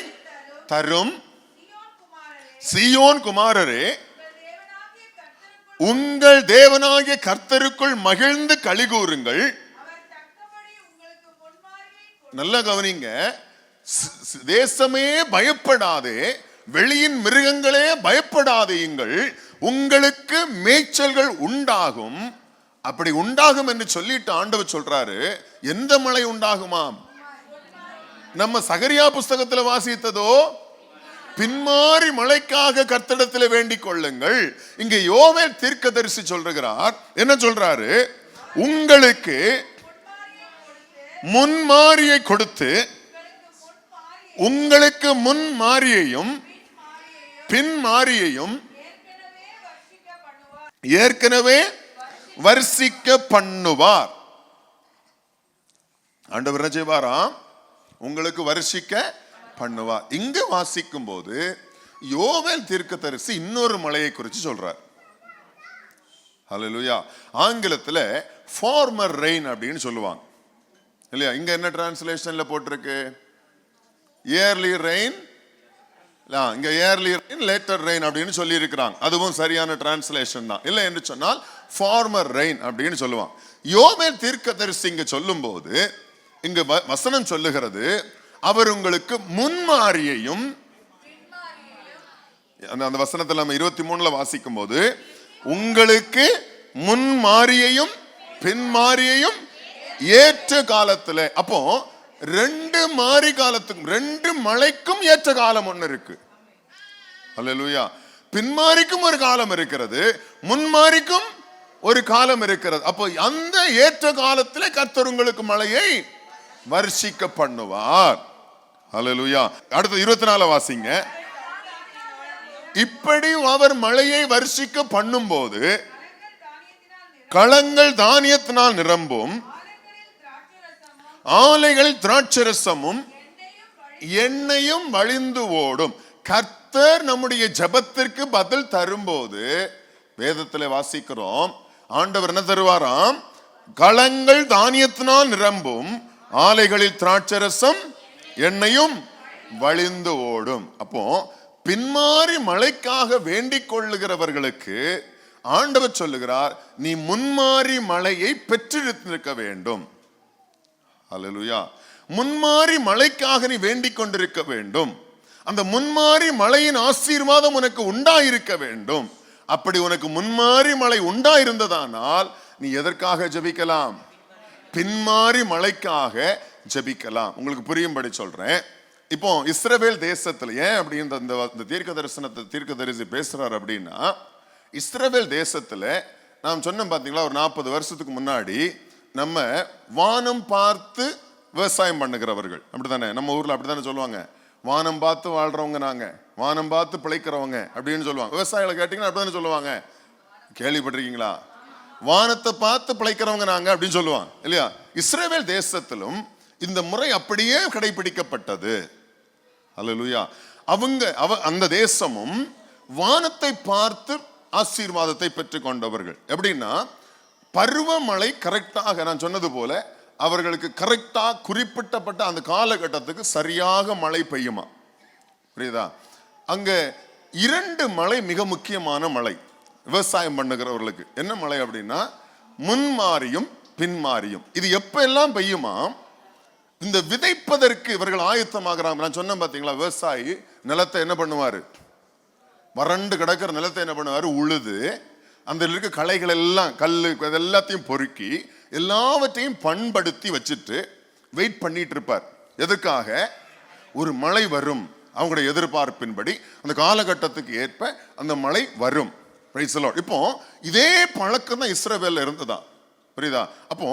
தரும். சீயோன் குமாரரே, உங்கள் தேவனாகிய கர்த்தருக்குள் மகிழ்ந்து களிகூறுங்கள். நல்ல கவனிங்க. தேசமே பயப்படாதே, வெளியின் மிருகங்களே பயப்படாதீங்கள், உங்களுக்கு மேய்ச்சல்கள் உண்டாகும். அப்படி உண்டாகும் என்று சொல்லிட்டு ஆண்டவர் சொல்றாரு. எந்த மழை உண்டாகுமாம்? நம்ம சகரியா புஸ்தகத்தில் வாசித்ததோ பின்மாறி மழைக்காக கர்த்தரிடத்தில் வேண்டிக் கொள்ளுங்கள். இங்க யோவேல் தீர்க்கதரிசி சொல்றார். என்ன சொல்றாரு? உங்களுக்கு முன்மாரியை கொடுத்து, உங்களுக்கு முன்மாரியையும் பின்மாரியையும் ஏற்கனவே வர்ஷிக்க பண்ணுவார். ஆண்டவர் என்ன செய்வாராம்? உங்களுக்கு வர்ஷிக்க பண்ணுவார். இங்க வாசிக்கும் போது யோவேல் தீர்க்கதரிசி இன்னொரு மழையை குறித்து சொல்றார். ஹல்லேலூயா. ஆங்கிலத்தில் ஃபார்மர் ரெயின் அப்படின்னு சொல்லுவாங்க இல்லையா? இங்க என்ன டிரான்ஸ்லேஷன்ல போட்டிருக்கு? Early rain. இங்க இயர்லி ரெயின், லேட்டர் ரெயின் அப்படின்னு சொல்லி இருக்கிறாங்க. அதுவும் சரியான டிரான்ஸ்லேஷன் தான். இல்லை என்று சொன்னால் ஃபார்மர் ரெயின் அப்படின்னு சொல்லுவாங்க. யோவேல் தீர்க்கதரிசி இங்க சொல்லும் போது இங்க வசனம் சொல்லுகிறது, அவர் உங்களுக்கு முன்மாரியையும், அந்த வசனத்தில் நம்ம 23ல வாசிக்கும் போது உங்களுக்கு முன்மாரியையும் பின்மாரியையும் ஏற்ற காலத்துல. அப்போ 2 மாரி காலத்துக்கும் 2 மழைக்கும் ஏற்ற காலம் ஒண்ணு இருக்கு. அல்லேலூயா. பின்மாரிக்கும் ஒரு காலம் இருக்கிறது, முன்மாரிக்கும் ஒரு காலம் இருக்கிறது. அப்போ அந்த ஏற்ற காலத்துல கர்த்தர் உங்களுக்கு மழையை வர்ஷிக்க பண்ணுவார். ஹல்லேலூயா. அடுத்து 24 வாசிங்க. இப்படி அவர் மழையை வர்ஷிக்க பண்ணும்போது களங்கள் தானியத்தினால் நிரம்பும், ஆலைகளில் திராட்சரசமும் எண்ணெயும் வழிந்து ஓடும். கர்த்தர் நம்முடைய ஜெபத்திற்கு பதில் தரும்போது வேதத்துல வாசிக்கிறோம், ஆண்டவர் என்ன தருவாராம்? களங்கள் தானியத்தினால் நிரம்பும், ஆலைகளில் திராட்சரசம் எண்ணெயும் வழிந்து ஓடும். அப்போ பின்மாறி மழைக்காக வேண்டிக் கொள்ளுகிறவர்களுக்கு ஆண்டவர் சொல்லுகிறார், நீ முன்மாறி மழையை பெற்றிருக்க வேண்டும். அல்லேலூயா. முன்மாறி மழைக்காக நீ வேண்டிக் கொண்டிருக்க வேண்டும். அந்த முன்மாறி மழையின் ஆசீர்வாதம் உனக்கு உண்டாயிருக்க வேண்டும். அப்படி உனக்கு முன்மாறி மழை உண்டாயிருந்ததானால் நீ எதற்காக ஜெபிக்கலாம்? பின்மாறி மழைக்காக ஜெபிக்கலாம். உங்களுக்கு புரியும்படி சொல்றேன். இப்போ இஸ்ரவேல் தேசத்துல ஏன் அப்படி இந்த தீர்க்கதரிசி பேசுறாரு அப்படின்னா, இஸ்ரவேல் தேசத்துல நாம் சொன்னோம் பாத்தீங்களா, ஒரு 40 வருஷத்துக்கு முன்னாடி நம்ம வானம் பார்த்து விவசாயம் பண்ணுகிறவர்கள், அப்படித்தானே? நம்ம ஊர்ல அப்படித்தானே சொல்லுவாங்க, வானம் பார்த்து வாழ்றவங்க நாங்க, வானம் பார்த்து பிழைக்கிறவங்க அப்படின்னு சொல்லுவாங்க. விவசாயிகளை கேட்டீங்கன்னா அப்படித்தானே சொல்லுவாங்க. கேள்விப்பட்டிருக்கீங்களா? வானத்தை பார்த்து பிழைக்கிறவங்க நாங்க அப்படின்னு சொல்லுவாங்க இல்லையா? இஸ்ரவேல் தேசத்திலும் இந்த முறை அப்படியே கடைபிடிக்கப்பட்டது. அல்லேலூயா. அந்த தேசமும் வானத்தை பார்த்து ஆசீர்வாதத்தை பெற்றுக் கொண்டவர்கள். எப்படின்னா, பருவமழை கரெக்டாக, நான் சொன்னது போல அவர்களுக்கு கரெக்டா குறிப்பிட்டப்பட்ட அந்த காலகட்டத்துக்கு சரியாக மழை பெய்யுமா. புரியுதா? அங்க 2 மழை மிக முக்கியமான மழை விவசாயம் பண்ணுகிறவர்களுக்கு. என்ன மழை அப்படின்னா, முன்மாரியும் பின்மாரியும். இது எப்ப எல்லாம் பெய்யுமா? இந்த விதைப்பதற்கு இவர்கள் ஆயத்தமாகறாங்க. நான் சொன்னேன் பாத்தீங்களா, விவசாயி நிலத்தை என்ன பண்ணுவாரு? வறண்டு கிடக்கிற நிலத்தை என்ன பண்ணுவாரு? உழுது அந்த இருக்க களைகள் எல்லாம், கல்லு எல்லாத்தையும் பொறுக்கி எல்லாவற்றையும் பண்படுத்தி வச்சுட்டு வெயிட் பண்ணிட்டு இருப்பார். எதுக்காக? ஒரு மழை வரும், அவங்களுடைய எதிர்பார்ப்பின்படி அந்த காலகட்டத்துக்கு ஏற்ப அந்த மழை வரும். இப்போ இதே பழக்கம் தான் இஸ்ரவேல்ல இருந்ததா. புரியுதா? அப்போ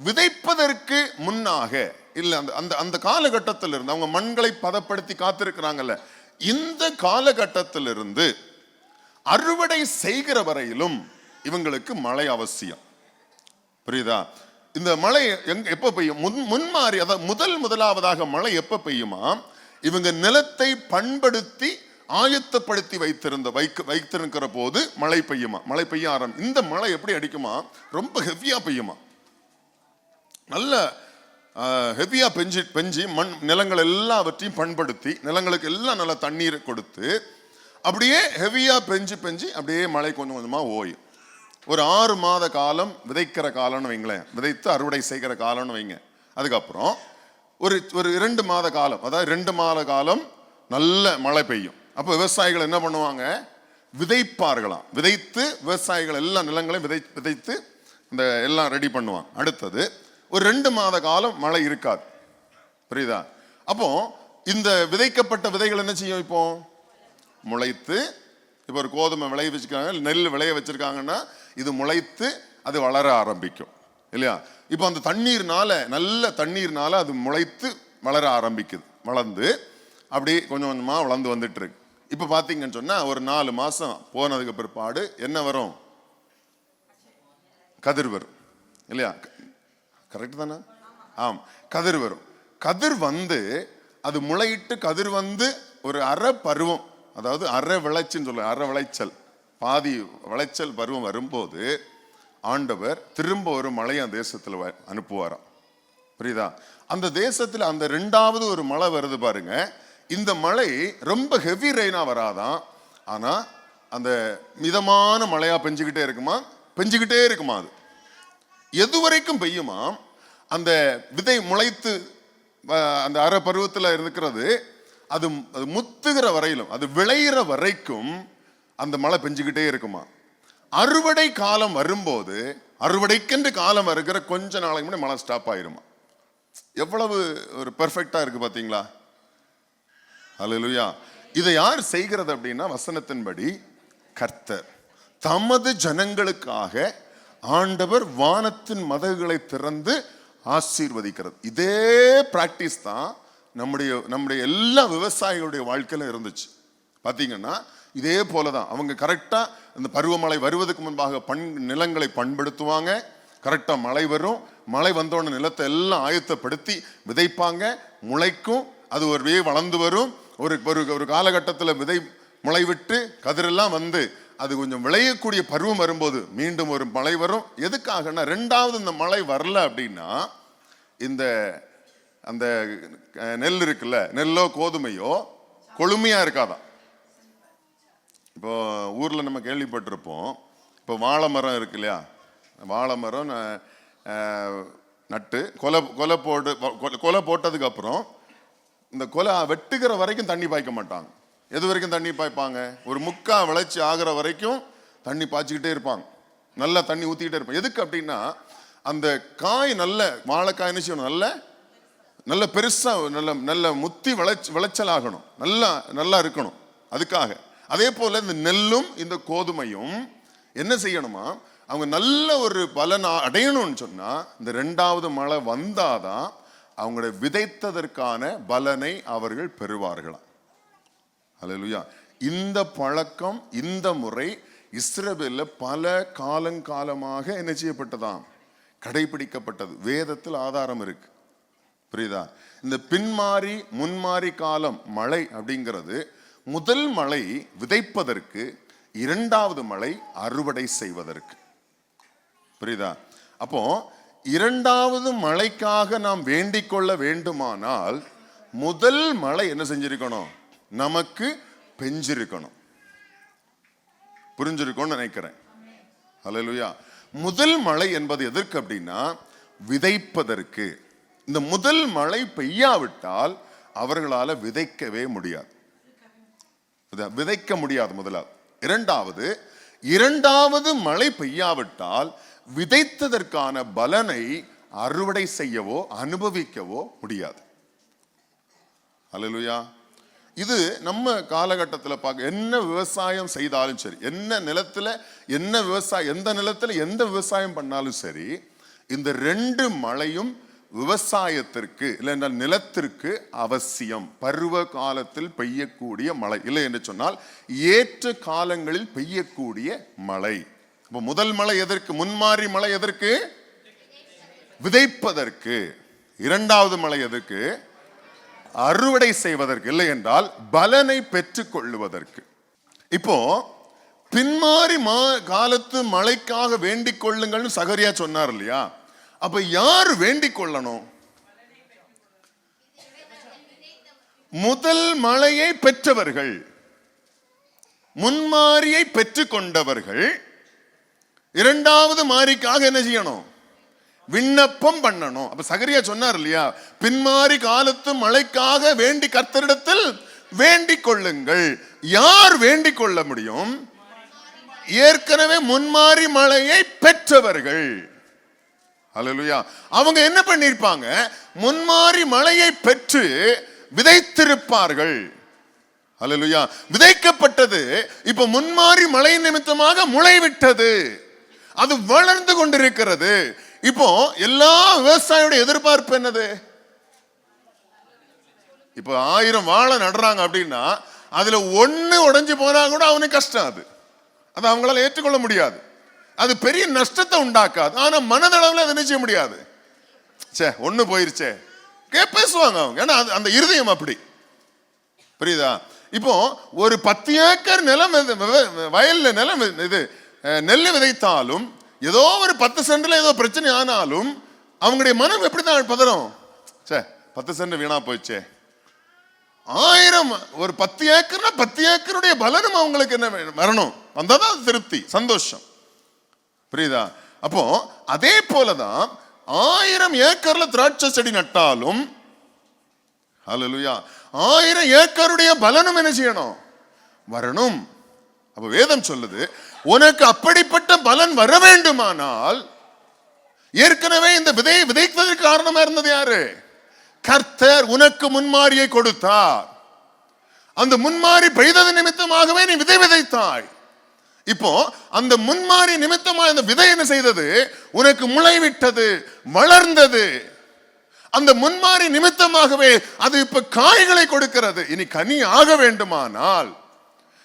விதைப்பதற்கு முன்னாக இல்ல, அந்த அந்த காலகட்டத்தில் இருந்து அவங்க மண்களை பதப்படுத்தி காத்திருக்கிறாங்கல்ல, இந்த காலகட்டத்திலிருந்து அறுவடை செய்கிற வரையிலும் இவங்களுக்கு மழை அவசியம். புரியுதா? இந்த மழை எப்ப பெய்யும்? முன்மாறி, அதாவது முதலாவதாக மழை எப்ப பெய்யுமா? இவங்க நிலத்தை பண்படுத்தி ஆயத்தப்படுத்தி வைத்திருக்கிற போது மழை பெய்யுமா. மழை பெய்ய ஆரம்பி. இந்த மழை எப்படி அடிக்குமா? ரொம்ப ஹெவியா பெய்யுமா. நல்ல ஹெவியா பெஞ்சி நிலங்கள் எல்லாவற்றையும் பண்படுத்தி, நிலங்களுக்கு எல்லாம் நல்ல தண்ணீர் கொடுத்து, அப்படியே ஹெவியா பெஞ்சி அப்படியே மழை கொஞ்சம் கொஞ்சமா ஓயும். ஒரு 6 மாத காலம் விதைக்கிற காலம்னு வைங்களேன், விதைத்து அறுவடை செய்கிற காலம்னு வைங்க. அதுக்கப்புறம் ஒரு 2 மாத காலம், அதாவது 2 மாத காலம் நல்ல மழை பெய்யும். அப்போ விவசாயிகள் என்ன பண்ணுவாங்க? விதைப்பார்களாம். விதைத்து விவசாயிகள் எல்லா நிலங்களையும் விதைத்து இந்த எல்லாம் ரெடி பண்ணுவாங்க. அடுத்தது ஒரு 2 மாத காலம் மழை இருக்காது. புரியுதா? அப்போ இந்த விதைக்கப்பட்ட விதைகள் என்ன செய்யும்? இப்போ முளைத்து, இப்போ ஒரு கோதுமை விளைய வச்சிருக்காங்க, நெல் விளைய வச்சிருக்காங்கன்னா இது முளைத்து அது வளர ஆரம்பிக்கும் இல்லையா? இப்போ அந்த தண்ணீர்னால, நல்ல தண்ணீர்னால அது முளைத்து வளர ஆரம்பிக்குது. வளர்ந்து அப்படி கொஞ்சம் கொஞ்சமா வளர்ந்து வந்துட்டு இருக்கு. இப்போ பார்த்தீங்கன்னு சொன்னா ஒரு 4 மாசம் போனதுக்கு பிற்பாடு என்ன வரும்? கதிர் வரும் இல்லையா? கரெக்ட் தானே? ஆம், கதிர் வரும். கதிர் வந்து அது முளையிட்டு கதிர் வந்து ஒரு அரை பருவம், அதாவது அரை விளைச்சல் சொல்ல, அரை விளைச்சல், பாதி விளைச்சல் பருவம் வரும்போது ஆண்டவர் திரும்ப ஒரு மழையை அந்த தேசத்துல அனுப்புவாராம். புரியுதா? அந்த தேசத்துல அந்த 2வது ஒரு மழை வருது பாருங்க. இந்த மழை ரொம்ப ஹெவி ரெயினா வராதான், ஆனா அந்த மிதமான மழையா பெஞ்சுக்கிட்டே இருக்குமா. அது எது வரைக்கும் பெய்யுமா? அந்த விதை முளைத்து அந்த அரை பருவத்தில் இருக்கிறது, அது முத்துகிற வரையிலும், அது விளையிற வரைக்கும் அந்த மழை பெஞ்சுக்கிட்டே இருக்குமா. அறுவடை காலம் வரும்போது, அறுவடைக்கென்று காலம் வருகிற கொஞ்ச நாளைக்கு முன்னாடி மழை ஸ்டாப் ஆயிருமா. எவ்வளவு ஒரு பெர்ஃபெக்டா இருக்கு பாத்தீங்களா? அல்லேலூயா. இதை யார் செய்கிறது அப்படின்னா, வசனத்தின்படி கர்த்தர் தமது ஜனங்களுக்காக ஆண்டவர் வானத்தின் மதகுகளை திறந்து ஆசீர்வதிக்கிறது. இதே பிராக்டிஸ் தான் நம்முடைய எல்லா விவசாயிகளுடைய வாழ்க்கையில இருந்துச்சு. பாத்தீங்கன்னா இதே போலதான் அவங்க கரெக்டா இந்த பருவமழை வருவதற்கு முன்பாக நிலங்களை பண்படுத்துவாங்க. கரெக்டா மழை வரும், மழை வந்தோடனே நிலத்தை எல்லாம் ஆயத்தப்படுத்தி விதைப்பாங்க, முளைக்கும், அது ஒரு வளர்ந்து வரும். ஒரு ஒரு காலகட்டத்தில் விதை முளை விட்டு கதிரெல்லாம் வந்து அது கொஞ்சம் விளையக்கூடிய பருவம் வரும்போது மீண்டும் ஒரு மழை வரும். எதுக்காகனா, ரெண்டாவது இந்த மழை வரல அப்படின்னா இந்த அந்த நெல் இருக்குல்ல, நெல்லோ கோதுமையோ கொழுமையா இருக்காதான். இப்போ ஊர்ல நம்ம கேள்விப்பட்டிருப்போம், இப்போ வாழை மரம் இருக்கு இல்லையா, வாழை மரம் நட்டு கொலை போட்டதுக்கு அப்புறம் இந்த கொலை வெட்டுகிற வரைக்கும் தண்ணி பாய்க்க மாட்டாங்க. எது வரைக்கும் தண்ணி பாய்ப்பாங்க? ஒரு முக்கா விளைச்சி ஆகிற வரைக்கும் தண்ணி பாய்ச்சிக்கிட்டே இருப்பாங்க, நல்லா தண்ணி ஊற்றிக்கிட்டே இருப்பாங்க. எதுக்கு அப்படின்னா, அந்த காய் நல்ல வாழைக்காய் என்ன செய்யணும், நல்ல பெருசா நல்ல முத்தி விளைச்சல் ஆகணும், நல்லா இருக்கணும், அதுக்காக. அதே போல இந்த நெல்லும் இந்த கோதுமையும் என்ன செய்யணுமா, அவங்க நல்ல ஒரு பலன் அடையணும்னு சொன்னா இந்த ரெண்டாவது மழை வந்தாதான் அவங்களுடைய விதைத்ததற்கான பலனை அவர்கள் பெறுவார்களாம். அல்லேலூயா. இந்த பழக்கம், இந்த முறை இஸ்ரவேல்ல பல காலங்காலமாக என்ன செய்யப்பட்டதாம், கடைபிடிக்கப்பட்டது. வேதத்தில் ஆதாரம் இருக்கு, புரியுதா? இந்த பின்மாறி முன்மாறி காலம் மழை அப்படிங்கிறது முதல் மழை விதைப்பதற்கு, இரண்டாவது மழை அறுவடை செய்வதற்கு, புரியுதா? அப்போ இரண்டாவது மழைக்காக நாம் வேண்டிக் கொள்ள வேண்டுமானால் முதல் மழை என்ன செஞ்சிருக்கணும், நமக்கு பெஞ்சிருக்கணும். புரிஞ்சிருக்கும்னு நினைக்கிறேன். அல்லேலூயா. முதல் மழை என்பது எதற்கு அப்படின்னா விதைப்பதற்கு. இந்த முதல் மழை பெய்யாவிட்டால் அவர்களால் விதைக்கவே முடியாது, விதைக்க முடியாது முதலாவது. இரண்டாவது மழை பெய்யாவிட்டால் விதைத்ததற்கான பலனை அறுவடை செய்யவோ அனுபவிக்கவோ முடியாது. அல்லேலூயா. இது நம்ம காலகட்டத்தில் பார்க்க, என்ன விவசாயம் செய்தாலும் சரி, என்ன நிலத்துல என்ன விவசாயம், எந்த நிலத்துல எந்த விவசாயம் பண்ணாலும் சரி, இந்த ரெண்டு மழையும் விவசாயத்திற்கு இல்லை நிலத்திற்கு அவசியம். பருவ காலத்தில் பெய்யக்கூடிய மழை, இல்லை என்று சொன்னால் ஏற்ற காலங்களில் பெய்யக்கூடிய மழை. இப்போ முதல் மழை எதற்கு, முன்மாறி மழை எதற்கு, விதைப்பதற்கு. இரண்டாவது மழை எதற்கு, அறுவடை செய்வதற்கு, இல்லை என்றால் பலனை பெற்றுக் கொள்ளுவதற்கு. இப்போ பின்மாறி காலத்து மழைக்காக வேண்டிக் கொள்ளுங்கள்னு சகரியா சொன்னார் இல்லையா? அப்ப யார் வேண்டிக் கொள்ளணும்? முதல் மழையை பெற்றவர்கள், முன்மாரியை பெற்றுக் கொண்டவர்கள் இரண்டாவது மாரிக்காக என்ன செய்யணும், விண்ணப்பம் பண்ணணும். அப்ப சகரியா சொன்னார் இல்லையா, பின்மாறி காலத்து மழைக்காக வேண்டி கர்த்தரிடத்தில் வேண்டிக் கொள்ளுங்கள். யார் வேண்டிக் கொள்ள முடியும்? ஏற்கனவே முன்மாறி மழையை பெற்றவர்கள். அல்லேலூயா. அவங்க என்ன பண்ணிருப்பாங்க, முன்மாறி மழையை பெற்று விதைத்திருப்பார்கள். அல்லேலூயா. விதைக்கப்பட்டது இப்ப முன்மாறி மழை நிமித்தமாக முளைவிட்டது, அது வளர்ந்து கொண்டிருக்கிறது. இப்போ எல்லா விவசாயியோட எதிர்பார்ப்பு என்னது? இப்போ 1000 வாழை நடுறாங்க அப்படின்னா அதுல ஒண்ணு உடைஞ்சு போனா கூட அவனுக்கு கஷ்டம், அது அவங்களால ஏற்றுக்கொள்ள முடியாது, அது பெரிய நஷ்டத்தை உண்டாக்காது. ஆனா மனதளவில் அதை நிச்சய முடியாது. சே ஒண்ணு போயிருச்சே பேசுவாங்க அவங்க, ஏன்னா அந்த இருதயம் அப்படி, புரியுதா? இப்போ ஒரு 10 ஏக்கர் நிலம் வயல்ல நிலம் இது நெல் விதைத்தாலும் ஏதோ ஒரு 10 சென்ட்ல ஏதோ பிரச்சனை ஆனாலும் அவங்களுடைய மனம் எப்படிதான் பதறும், சே 10 சென்ட் வீணா போயிச்சே. 1000 ஒரு 10 ஏக்கர்னா 10 ஏக்கருடைய பலனும் அவங்களுக்கு என்ன வரணும், வந்தாதான் திருப்தி, சந்தோஷம், புரியுதா? அப்போ அதே போலதான் 1000 ஏக்கர்ல திராட்சை செடி நட்டாலும், அல்லேலூயா, 1000 ஏக்கருடைய பலனும் என்ன செய்யணும், வரணும். அப்ப வேதம் சொல்லுது, உனக்கு அப்படிப்பட்ட பலன் வர வேண்டுமானால் ஏற்கனவே இந்த விதையை விதைப்பதற்கு காரணமா இருந்தது யாரு? கர்த்தர் உனக்கு முன்மாரியை கொடுத்தார். அந்த முன்மாரி பெய்தது நிமித்தமாகவே நீ விதை விதைத்தாய். இப்போ அந்த முன்மாரி நிமித்தமா இந்த விதை என்ன செய்தது, உனக்கு முளைவிட்டது, வளர்ந்தது. அந்த முன்மாரி நிமித்தமாகவே அது இப்ப காய்களை கொடுக்கிறது. இனி கனி ஆக வேண்டுமானால்,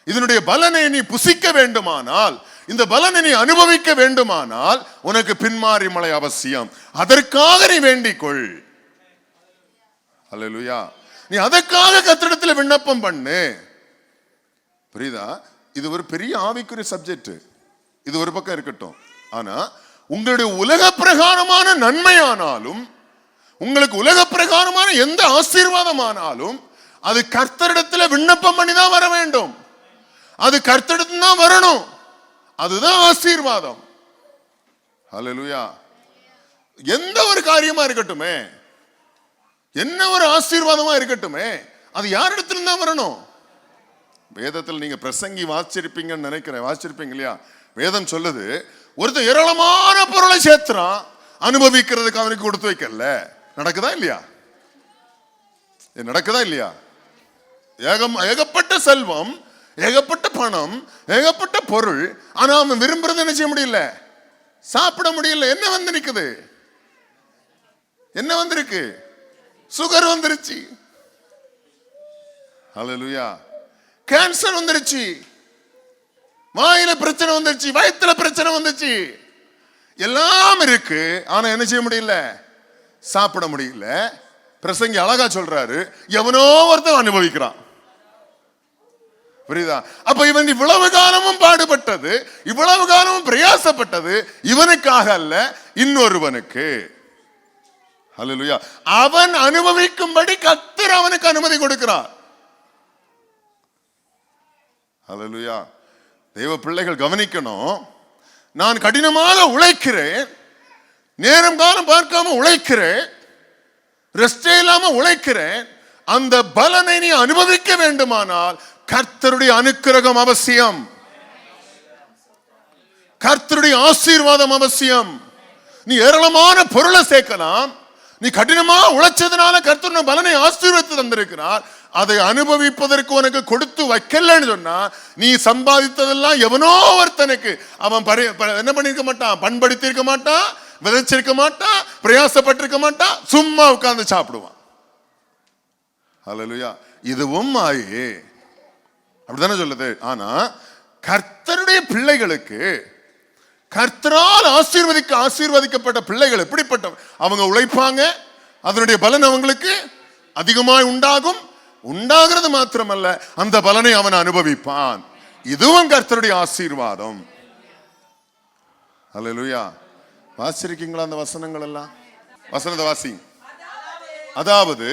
இதனுடைய பலனை நீ புசிக்க வேண்டுமானால், இந்த பலனை நீ அனுபவிக்க வேண்டுமானால் உனக்கு பின்மாறி மழை அவசியம். அதற்காக நீ வேண்டிக்கொள். அல்லேலூயா. நீ அதற்காக கர்த்தரிடத்தில் விண்ணப்பம் பண்ணு. புரியுதா? இது ஒரு பெரிய ஆவிக்குரிய சப்ஜெக்ட். இது ஒரு பக்கம் இருக்கட்டும். ஆனா உங்களுடைய உலக பிரகாரமான நன்மையானாலும், உங்களுக்கு உலக பிரகாரமான எந்த ஆசீர்வாதமானாலும் அது கர்த்தரிடத்தில் விண்ணப்பம் பண்ணி தான் வர வேண்டும். அது கர்த்தரிடத்தில் தான் வரணும். அதுதான் ஆசீர்வாதம். ஹல்லேலூயா. எந்த ஒரு காரியமா இருக்கட்டுமே, என்ன ஒரு ஆசீர்வாதமா இருக்கட்டுமே, அது யாரிடத்துல தான் வரணும்? வேதத்தில் நீங்க பிரசங்கி வாசிச்சிருப்பீங்கன்னு நினைக்கிறேன். வாசிச்சிருப்பீங்க இல்லையா? வேதம் சொல்லுது, ஒருத்தர் ஏராளமான பொருளை சேர்த்துறான், அனுபவிக்கிறதுக்கு அவனுக்கு கொடுத்து வைக்கல. நடக்குதா இல்லையா? நடக்குதா இல்லையா? ஏகப்பட்ட செல்வம், ஏகப்பட்ட பணம், ஏகப்பட்ட பொருள், ஆனா அவன் விரும்புறது என்ன செய்ய முடியல? சாப்பிட முடியல. என்ன வந்து நிக்குது? என்ன வந்திருக்கு? சுகர் வந்துருச்சு. ஹல்லேலூயா. கேன்சர் வந்துருச்சு, வாயில பிரச்சனை வந்துருச்சு, வயிற்றுல பிரச்சனை வந்துச்சு, எல்லாம் இருக்கு. ஆனா என்ன செய்ய முடியல? சாப்பிட முடியல. பிரசங்கி அழகா சொல்றாரு, எவனோ ஒருத்தன் அனுபவிக்கிறான். புரியுதா? அப்ப இவன் இவ்வளவு காலமும் பாடுபட்டது, இவ்வளவு காலமும் பிரயாசப்பட்டது இவனுக்காக அல்ல, இன்னொருவனுக்கு. ஹல்லேலூயா. அவன் அனுபவிக்கும்படி கர்த்தர் அவனுக்கு அனுமதி கொடுக்கிறார். ஹல்லேலூயா. தேவ பிள்ளைகள் கவனிக்கணும். நான் கடினமாக உழைக்கிறேன், நேரம் காலம் பார்க்காம உழைக்கிறேன், ரெஸ்டே இல்லாம உழைக்கிறேன். அந்த பலனை நீ அனுபவிக்க வேண்டுமானால் கர்த்தருடைய அனுக்கிரகம் அவசியம், கர்த்தருடைய ஆசீர்வாதம் அவசியம். நீ ஏராளமான பொருளை சேர்க்கலாம், நீ கடினமா உழைச்சதுனால கர்த்தருடைய பலனை ஆசீர்வதித்து தந்திருக்கிறார். அதை அனுபவிப்பதற்கு உனக்கு கொடுத்து வைக்கலன்னு சொன்னா, நீ சம்பாதித்ததெல்லாம் எவனோ ஒருத்தனுக்கு அவன் என்ன பண்ணிருக்க மாட்டான், பண்படுத்தி இருக்க மாட்டான், விதைச்சிருக்க மாட்டான், பிரயாசப்பட்டிருக்க மாட்டான், சும்மா உட்கார்ந்து சாப்பிடுவான். ஹல்லேலூயா. இதுவும் மாயே, அப்படித்தானே சொல்லுது. ஆனா கர்த்தருடைய பிள்ளைகளுக்கு, கர்த்தரால் ஆசீர்வதிக்கப்பட்ட பிள்ளைகள் எப்படிப்பட்ட? அவங்க உழைப்பாங்க, அதனுடைய பலன் அவங்களுக்கு அதிகமாய் உண்டாகும். உண்டாகிறது மாத்திரமல்ல, அந்த பலனை அவன் அனுபவிப்பான். இதுவும் கர்த்தருடைய ஆசீர்வாதம். ஹல்லேலூயா. வாசிச்சிருக்கீங்களா அந்த வசனங்கள் எல்லாம்? வசனத்தை வாசி. அதாவது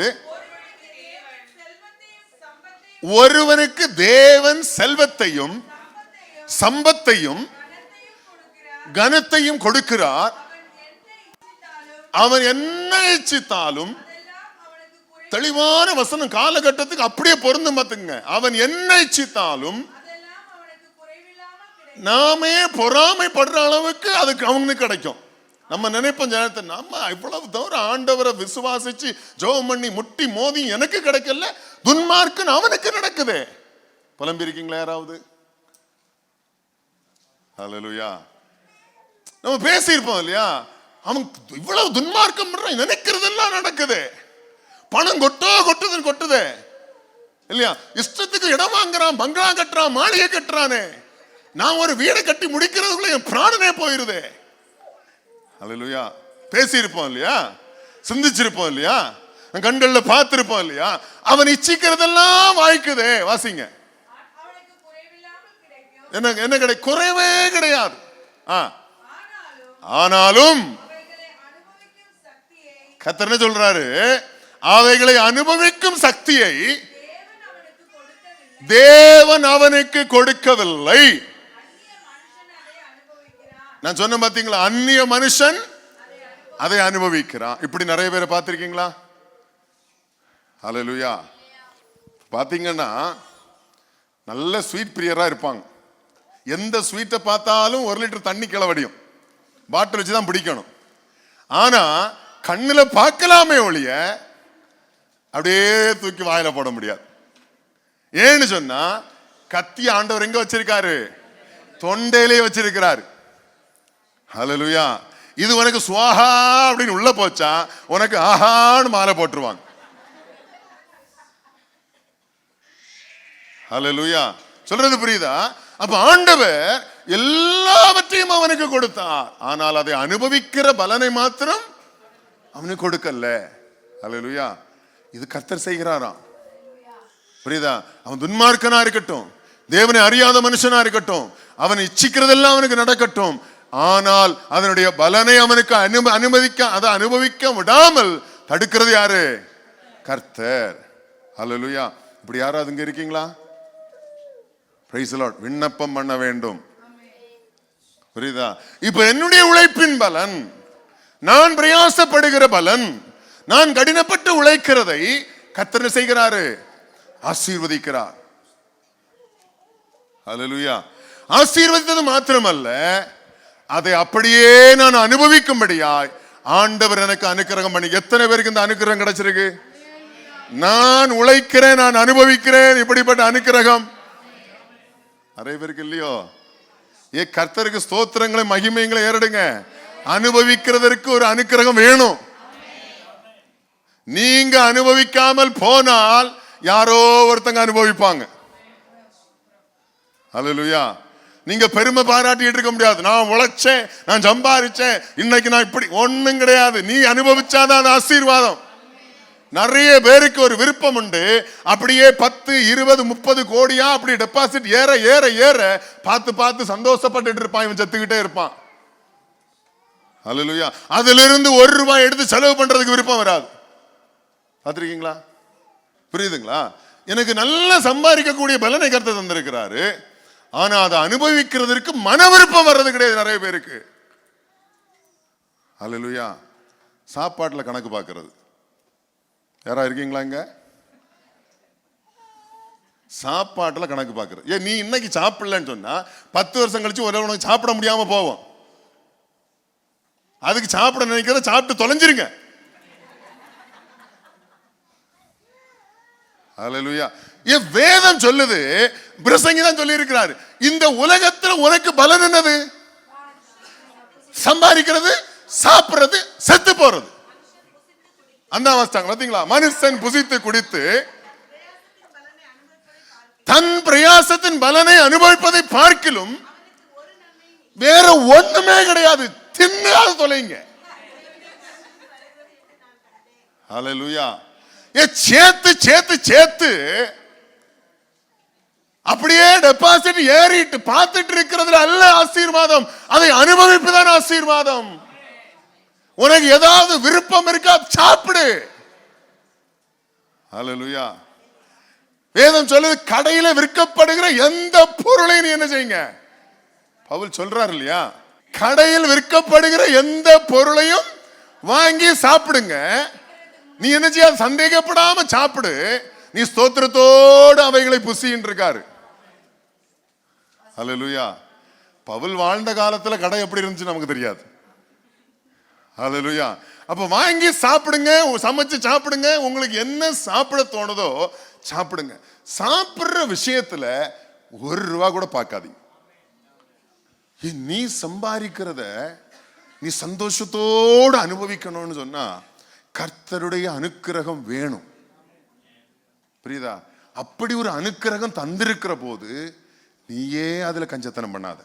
ஒருவனுக்கு தேவன் செல்வத்தையும் சம்பத்தையும் கனத்தையும் கொடுக்கிறார். அவன் என்ன இச்சித்தாலும், தெளிவான வசனம், காலகட்டத்துக்கு அப்படியே பொருந்தும் பார்த்துங்க. அவன் என்ன இச்சித்தாலும் நாமே பொறாமைப்படுற அளவுக்கு அதுக்கு அவனுக்கு கிடைக்கும். நம்ம நினைப்போம் ஜனத்தை, நம்ம இவ்வளவு தூரம் ஆண்டவரை விசுவாசிச்சு ஜெபம் பண்ணி முட்டி மோதி எனக்கு கிடைக்கல, துன்மார்க்கன் அவனுக்கு நடக்குது. புலம்பி இருக்கீங்களா யாராவது? ஹல்லேலூயா. நம்ம பேசியிருப்போம் இல்லையா? அவன் இவ்வளவு துன்மார்க்கம் பண்றான், நினைக்கிறதெல்லாம் நடக்குது. பணம் கொட்டுது இல்லையா? இஷ்டத்துக்கு இடம் வாங்குறான், பங்களா கட்டுறான், மாளிகை கட்டுறானே. நான் ஒரு வீடை கட்டி முடிக்கிறதுக்குள்ள என் பிராணனே போயிருது. ஹல்லேலூயா. பேசியிருப்போம் இல்லையா? சிந்திச்சிருப்போம் இல்லையா? கண்கள்ல பார்த்திருப்போம் இல்லையா? அவன் இச்சிக்கிறதெல்லாம் வாய்க்குதே. வாசிங்க. என்ன கிடை? குறைவே கிடையாது. ஆனாலும் கர்த்தர் என்ன சொல்றாரு? அவைகளை அனுபவிக்கும் சக்தியை தேவன் அவனுக்கு கொடுக்கவில்லை. நான் சொன்ன பாத்தீங்களா? அந்நிய மனுஷன் அதை அனுபவிக்கிறான். இப்படி நிறைய பேரை பார்த்திருக்கீங்களா? ஹல்லேலூயா. பாத்தீங்கன்னா நல்ல ஸ்வீட் பிரியரா இருப்பாங்க. எந்த ஸ்வீட்டை பார்த்தாலும் 1 லிட்டர் தண்ணி கிளவடியும், பாட்டில் வச்சுதான் பிடிக்கணும். ஆனா கண்ணுல பார்க்கலாமே ஒழிய அப்படியே தூக்கி வாயில போட முடியாது. ஏன்னு சொன்னா, கத்தி ஆண்டவர் எங்க வச்சிருக்காரு? தொண்டையிலே வச்சிருக்கிறாரு. ஹல்லேலூயா. இது உனக்கு சுவாஹா அப்படின்னு உள்ள போச்சா, உனக்கு ஆஹான்னு மாலை போட்டுருவாங்க. ஹல்லேலூயா. சொல்றது புரியுதா? அப்ப ஆண்டவர் எல்லாவற்றையும் அவனுக்கு கொடுத்தார். ஆனால் அதை அனுபவிக்கிற பலனை மாத்திரம் அவனுக்கு கொடுக்கல. அல்லேலூயா. இது கர்த்தர் செய்கிறாராம். புரியுதா? அவன் துன்மார்க்கனா இருக்கட்டும், தேவனை அறியாத மனுஷனா இருக்கட்டும், அவன் இச்சிக்கிறதெல்லாம் அவனுக்கு நடக்கட்டும், ஆனால் அதனுடைய பலனை அவனுக்கு அதை அனுபவிக்க விடாமல் தடுக்கிறது யாரு? கர்த்தர். அல்லேலூயா. இப்படி யாராவது இங்க இருக்கீங்களா? Praise the Lord. விண்ணப்பம் பண்ண வேண்டும். புரியுதா? இப்ப என்னுடைய உழைப்பின் பலன், நான் பிரயாசப்படுகிற பலன், நான் கடினப்பட்டு உழைக்கிறதை கர்த்தர் செய்கிறாரு, ஆசீர்வதிக்கிறார். அல்லேலூயா. ஆசீர்வதித்தது மாத்திரமல்ல, அதை அப்படியே நான் அனுபவிக்கும்படியாய் ஆண்டவர் எனக்கு அனுக்கிரகம் பண்ணி. எத்தனை பேருக்கு இந்த அனுக்கிரகம் கிடைச்சிருக்கு? நான் உழைக்கிறேன், நான் அனுபவிக்கிறேன். இப்படிப்பட்ட அனுக்கிரகம் நிறைய பேருக்கு இல்லையோ? கர்த்தருக்கு ஸ்தோத்திரங்களை மகிமைகளை ஏறடுங்க. அனுபவிக்கிறதற்கு ஒரு அனுக்கிரகம் வேணும். நீங்க அனுபவிக்காமல் போனால் யாரோ ஒருத்தங்க அனுபவிப்பாங்க. அல்லேலூயா. நீங்க பெருமை பாராட்டிட்டு இருக்க முடியாது. நான் உழைச்சேன், நான் சம்பாதிச்சேன், இன்னைக்கு நான் இப்படி. ஒண்ணும் கிடையாது. நீ அனுபவிச்சாதான் அது ஆசீர்வாதம். நிறைய பேருக்கு ஒரு விருப்பம் உண்டு, அப்படியே 10, 20, 30 கோடியா அப்படி டெபாசிட் ஏற ஏற ஏற பார்த்து பார்த்து சந்தோஷப்பட்டு இருப்பான். இவன் செத்துக்கிட்டே இருப்பான். அல்லேலூயா. அதிலிருந்து ₹1 எடுத்து செலவு பண்றதுக்கு விருப்பம் வராது. பார்த்திருக்கீங்களா? புரியுதுங்களா? எனக்கு நல்லா சம்பாதிக்கக்கூடிய பலனை கர்த்தர் தந்திருக்கிறாரு, ஆனா அதை அனுபவிக்கிறதுக்கு மன விருப்பம் வர்றது கிடையாது நிறைய பேருக்கு. அல்லேலூயா. சாப்பாட்டுல கணக்கு பார்க்கிறது. யாரா இருக்கீங்களா இங்க? சாப்பாட்டுல கணக்கு பார்க்கிறது. நீ இன்னைக்கு சாப்பிடலன்னு சொன்னா 10 வருஷம் கழிச்சு ஒரு உனக்கு சாப்பிட முடியாம போவோம். அதுக்கு சாப்பிட நினைக்கிறத சாப்பிட்டு தொலைஞ்சிருங்க. அல்லேலூயா. வேதம் சொல்லுது, பிரசங்கி தான் சொல்லி இருக்கிறாரு, இந்த உலகத்துல உனக்கு பலன் என்னது? சம்பாதிக்கிறது, சாப்பிடுறது, செத்து போறது. அந்த அவஸ்தாங்க பாத்தீங்களா? மனுஷன் புசித்து குடித்து தன் பிரயாசத்தின் பலனை அனுபவிப்பதை பார்க்கிலும் வேற ஒண்ணுமே கிடையாது. தின்னாது தொலைங்க. அல்லேலூயா. சேர்த்து சேர்த்து சேர்த்து அப்படியே டெபாசிட் ஏறிட்டு பார்த்துட்டு இருக்கிறதுல அல்ல ஆசீர்வாதம், அதை அனுபவிப்புதான் ஆசீர்வாதம். உனக்கு ஏதாவது விருப்பம் இருக்கா? சாப்பிடு. அல்லேலூயா. வேதம் சொல்லுது, கடையில விற்கப்படுகிற எந்த பொருளையும் நீ என்ன செய்யுங்க? பவுல் சொல்றாரு இல்லையா? கடையில் விற்கப்படுகிற எந்த பொருளையும் வாங்கி சாப்பிடுங்க. நீ என்ன செய்ய? சந்தேகப்படாம சாப்பிடு. நீ ஸ்தோத்திரத்தோடு அவைகளை புசின்னு இருக்காரு. அல்லேலூயா. பவுல் வாழ்ந்த காலத்துல கடை எப்படி இருந்துச்சு நமக்கு தெரியாது. அல்லேலூயா. அப்ப வாங்கி சாப்பிடுங்க, சமைச்சு சாப்பிடுங்க. உங்களுக்கு என்ன சாப்பிட தோணுதோ சாப்பிடுங்க. சாப்பிடுற விஷயத்துல ₹1 கூட பார்க்காதீங்க. நீ சம்பாதிக்கிறத நீ சந்தோஷத்தோடு அனுபவிக்கணும்னு சொன்னா கர்த்தருடைய அனுக்கிரகம் வேணும். புரியுதா? அப்படி ஒரு அனுக்கிரகம் தந்திருக்கிற போது நீயே அதுல கஞ்சத்தனம் பண்ணாத,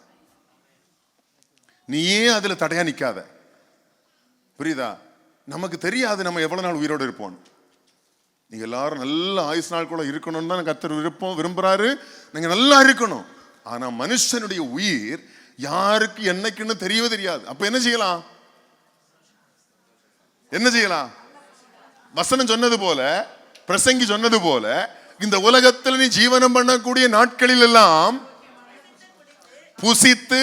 நீயே அதுல தடையா நிக்காத. புரியுதா? நமக்கு தெரியாது நம்ம எவ்வளவு நாள் உயிரோடு இருப்போம். நீங்க எல்லாரும் நல்ல ஆயுசு நாள் கூட இருக்கணும்னு தான் கர்த்தர் விரும்புறாரு. நீங்க நல்லா இருக்கணும். ஆனா மனுஷனுடைய உயிர் யாருக்கு என்னைக்குன்னு தெரியவே தெரியாது. அப்ப என்ன செய்யலாம்? என்ன செய்யலாம்? வசனம் சொன்னது போல, பிரசங்கி சொன்னது போல, இந்த உலகத்தில் நீ ஜீவனம் பண்ணக்கூடிய நாட்களில் எல்லாம் புசித்து,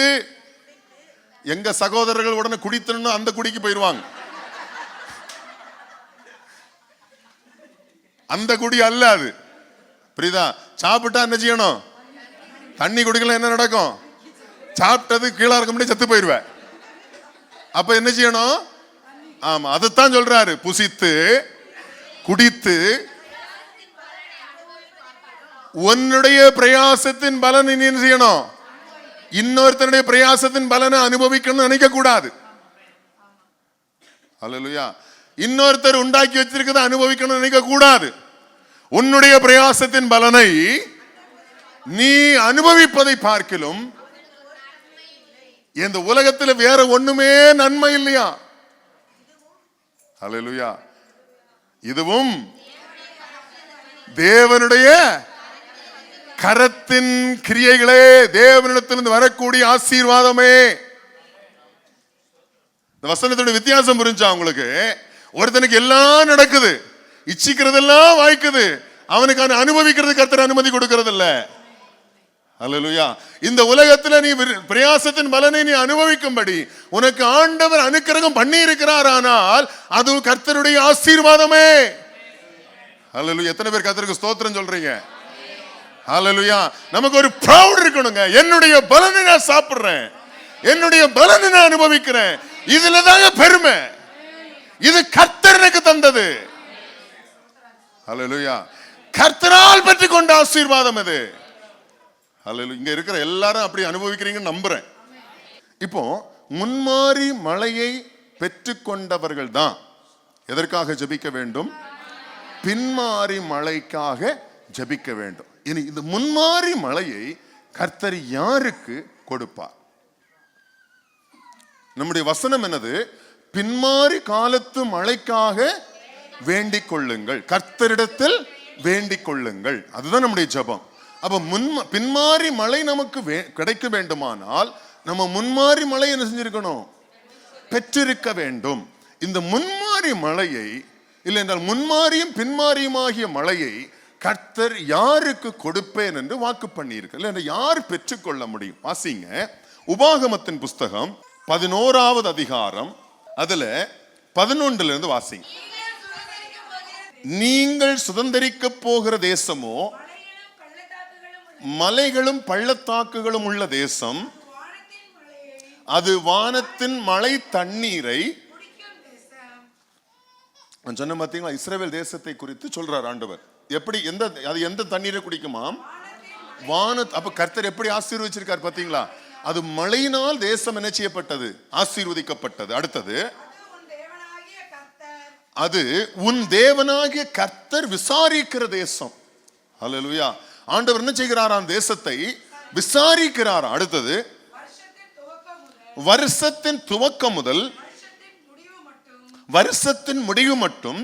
எங்க சகோதரர்கள் உடனே குடித்தணும் அந்த குடிக்கு போயிருவாங்க. அந்த குடி அல்ல அது. புரியுதா? சாப்பிட்டா என்ன செய்யணும்? தண்ணி குடிக்கலாம். என்ன நடக்கும்? சாப்பிட்டது கீழே இருக்க முடியாது, செத்து போயிருவேன். அப்ப என்ன செய்யணும்? ஆமா, அதுதான் சொல்றாரு. புசித்து குடித்து உன்னுடைய பிரயாசத்தின் பலனை நீ என்ன செய்யணும்? இன்னொருத்தனுடைய பிரயாசத்தின் பலனை அனுபவிக்கணும்னு நினைக்க கூடாது. அல்லேலூயா. இன்னொருத்தர் உண்டாக்கி வச்சிருக்கிறத அனுபவிக்கணும்னு நினைக்க கூடாது. உன்னுடைய பிரயாசத்தின் பலனை நீ அனுபவிப்பதை பார்க்கிலும் இந்த உலகத்துல வேற ஒண்ணுமே நன்மை இல்லையா? அல்லேலூயா. இதுவும் தேவனுடைய கரத்தின் கிரியைகளே, தேவனிடத்திலிருந்து வரக்கூடிய ஆசீர்வாதமே. இந்த வசனத்தோட வித்தியாசம் புரிஞ்சா உங்களுக்கு? ஒருத்தனுக்கு எல்லாம் நடக்குது, இச்சிக்கிறதெல்லாம் வாய்க்குது, அவனுக்கு அனுபவிக்கிறது கர்த்தர் அனுமதி கொடுக்கிறது இல்ல. அல்லேலூயா. இந்த உலகத்துல நீ பிரயாசத்தின் பலனை நீ அனுபவிக்கும்படி உனக்கு ஆண்டவர் அனுக்கிரகம் பண்ணி இருக்கிறார். ஆனால் அது கர்த்தருடைய ஆசீர்வாதமே. அல்லேலூயா. எத்தனை பேர் கர்த்தருக்கு ஸ்தோத்திரம் சொல்றீங்க? அல்லேலூயா. நமக்கு ஒரு ப்ரௌட் இருக்கணுங்க. என்னுடைய பலனை நான் சாப்பிடுறேன், என்னுடைய பலனை நான் அனுபவிக்கிறேன். இதுலதாங்க பெருமை. இது கர்த்தர் எனக்கு தந்தது. அல்லேலூயா. கர்த்தரால் பெற்றுக் கொண்ட ஆசீர்வாதம் இது. அல்லேலூயா. இங்க இருக்கிற எல்லாரும் அப்படி அனுபவிக்கிறீங்கன்னு நம்புறேன். இப்போ முன்மாறி மழையை பெற்றுக்கொண்டவர்கள் தான் எதற்காக ஜெபிக்க வேண்டும்? பின்மாறி மழைக்காக ஜெபிக்க வேண்டும். இனி இந்த முன்மாறி மழையை கர்த்தர் யாருக்கு கொடுப்பார்? நம்முடைய வசனம் என்னது? பின்மாறி காலத்து மழைக்காக வேண்டிக் கொள்ளுங்கள், கர்த்தரிடத்தில் வேண்டிக் கொள்ளுங்கள். அதுதான் நம்முடைய ஜெபம். அப்ப பின்மாறி மழை நமக்கு கிடைக்க வேண்டுமானால் நம்ம முன்மாறி மழை என்ன செஞ்சிருக்கணும்? பெற்றிருக்க வேண்டும். இந்த முன்மாறி மழையை, இல்லை என்றால் முன்மாறியும் பின்மாறியுமாகிய மழையை கர்த்தர் யாருக்கு கொடுப்பேன் என்று வாக்கு பண்ணியிருக்க, இல்லை யார் பெற்றுக்கொள்ள முடியும்? வாசிங்க, உபாகமத்தின் புஸ்தகம் 11வது அதிகாரம், அதுல 11ல இருந்து வாசிங்க. நீங்கள் சுதந்தரிக்க போகிற தேசமோ மலைகளும் பள்ளத்தாக்குகளும் உள்ள தேசம், அது வானத்தின் மழை தண்ணீரை சொன்ன பார்த்தீங்களா? இஸ்ரவேல் தேசத்தை குறித்து சொல்றார் ஆண்டவர். எப்படி எந்த தண்ணீரை குடிக்குமாம்? அப்ப கர்த்தர் எப்படி ஆசீர்வதிச்சிருக்கார் பார்த்தீங்களா? அது மழையினால் தேசம் என்ன செய்யப்பட்டது? ஆசீர்வதிக்கப்பட்டது. அடுத்தது, அது உன் தேவனாகிய கர்த்தர் விசாரிக்கிற தேசம். அல்லேலூயா. ஆண்டவர் என்ன செய்கிறாராம்? தேசத்தை விசாரிக்கிறாராம். அடுத்தது, வருஷத்தின் துவக்கம் முதல் வருஷத்தின் முடிவு மட்டும்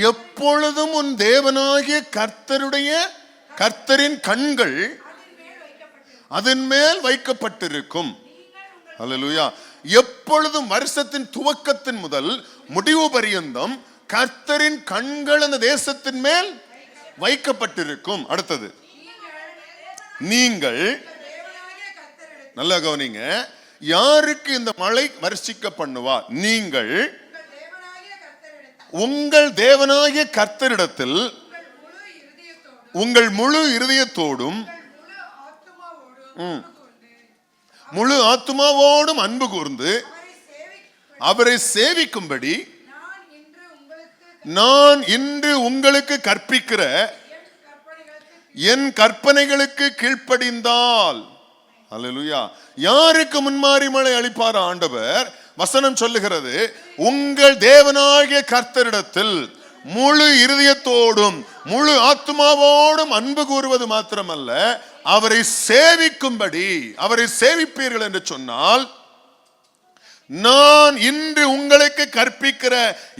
எப்பொழுதும் உன் தேவனாகிய கர்த்தரின் கண்கள் அதன் மேல் வைக்கப்பட்டிருக்கும். அல்லேலூயா. எப்பொழுதும் வருஷத்தின் துவக்கத்தின் முதல் முடிவு பரியந்தம் கர்த்தரின் கண்கள் அந்த தேசத்தின் மேல் வைக்கப்பட்டிருக்கும். அடுத்தது, நீங்கள் நல்லா கவனிங்க, யாருக்கு இந்த மழை வருஷிக்க பண்ணுவார்? நீங்கள் உங்கள் தேவனாகிய கர்த்தரிடத்தில் உங்கள் முழு இருதயத்தோடும் முழு ஆத்துமாவோடும் அன்பு கூர்ந்து அவரை சேவிக்கும்படி நான் இன்று உங்களுக்கு கற்பிக்கிற என் கற்பனைகளுக்கு கீழ்ப்படிந்தால். அல்லேலூயா. யாருக்கு முன்மாறி மழை அளிப்பார் ஆண்டவர்? வசனம் சொல்லுகிறது, உங்கள் தேவனாகிய கர்த்தரிடத்தில் முழு இருதயத்தோடும் முழு ஆத்மாவோடும் அன்பு கூறுவது மாத்திரமல்ல, அவரை சேவிக்கும்படி. அவரை சேவிப்பீர்கள் என்று சொன்னால், நான் இன்று உங்களுக்கு கற்பிக்கிற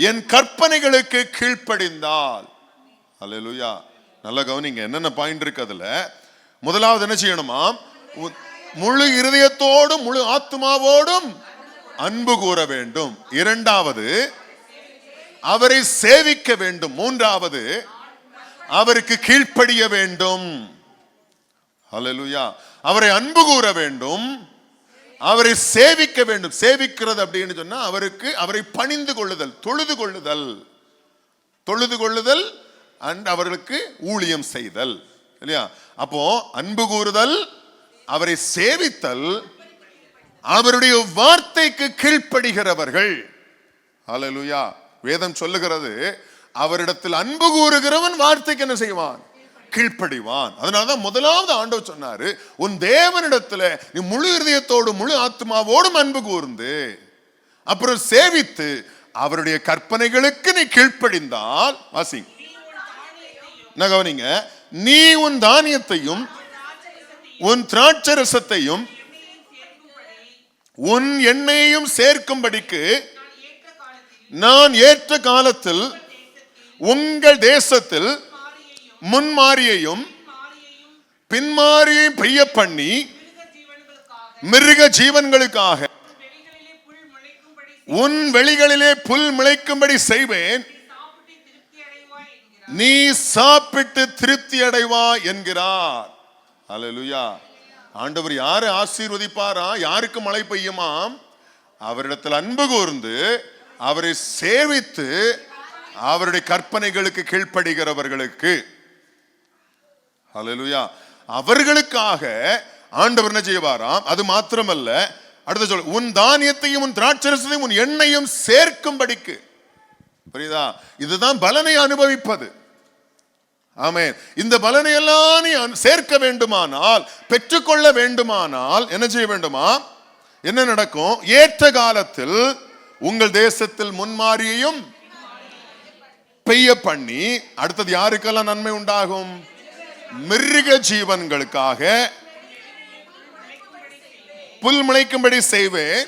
என் கற்பனைகளுக்கு கீழ்ப்படிந்தால். அல்லேலூயா. நல்ல கவனிங்க, என்னென்ன பாயிண்ட் இருக்கு அதுல. முதலாவது என்ன செய்யணுமா? முழு இருதயத்தோடும் முழு ஆத்மாவோடும் அன்பு கூற வேண்டும். இரண்டாவது, அவரை சேவிக்க வேண்டும். மூன்றாவது, அவருக்கு கீழ்ப்படிய வேண்டும். அல்லேலூயா. அவரை அன்பு கூற வேண்டும், அவரை சேவிக்க வேண்டும். சேவிக்கிறது அப்படின்னு சொன்னா அவரை பணிந்து கொள்ளுதல், தொழுது கொள்ளுதல் அண்ட் அவர்களுக்கு ஊழியம் செய்தல். இல்லையா? அப்போ அன்பு கூறுதல், அவரை சேவித்தல், அவருடைய வார்த்தைக்கு கீழ்ப்படுகிறவர்கள். அல்லேலூயா. வேதம் சொல்லுகிறது, அவரிடத்தில் அன்பு கூறுகிறவன் வார்த்தைக்கு என்ன செய்வான்? கீழ்ப்படிவான். அதனாலதான் முதலாவது ஆண்டவர் சொன்னாரு, உன் தேவனிடத்துல நீ முழு இருதயத்தோடு முழு ஆத்மாவோடும் அன்பு கூர்ந்து அப்புறம் சேவித்து அவருடைய கற்பனைகளுக்கு நீ கீழ்ப்படிந்தால். வாசிங்க, கவனிங்க, நீ உன் தானியத்தையும் உன் திராட்சரசத்தையும் உன் எண்ணெயையும் சேர்க்கும்படிக்கு நான் ஏற்ற காலத்தில் உங்கள் தேசத்தில் முன்மாரியையும் பின்மாரியையும் பெய்ய பண்ணி மிருக ஜீவன்களுக்காக உன் வெளிகளிலே புல் முளைக்கும்படி செய்வேன், நீ சாப்பிட்டு திருப்தி அடைவா என்கிறார். அல்லேலூயா. ஆண்டவர் யாரை ஆசீர்வதிப்பாரா? யாருக்கு மழை பெய்யுமாம்? அவரிடத்தில் அன்பு கூர்ந்து அவரை சேவித்து அவருடைய கற்பனைகளுக்கு கீழ்ப்படுகிறவர்களுக்கு. அல்லேலூயா. அவர்களுக்காக ஆண்டவர் என்ன செய்வாராம்? அது மாத்திரமல்ல, அடுத்த சொல், உன் தானியத்தையும் உன் திராட்சரசத்தையும் உன் எண்ணெயும் சேர்க்கும்படிக்கு. புரியுதா? இதுதான் பலனை அனுபவிப்பது. ஆமென். இந்த பலனை எல்லாம் நீ சேர்க்க வேண்டுமானால், பெற்றுக்கொள்ள வேண்டுமானால் என்ன செய்ய வேண்டுமா? என்ன நடக்கும்? ஏற்ற காலத்தில் உங்கள் தேசத்தில் முன்மாரியையும் பெய்ய பண்ணி, அடுத்தது யாருக்கெல்லாம் நன்மை உண்டாகும்? மிருக ஜீவன்களுக்காக புல் முளைக்கும்படி செய்வேன்,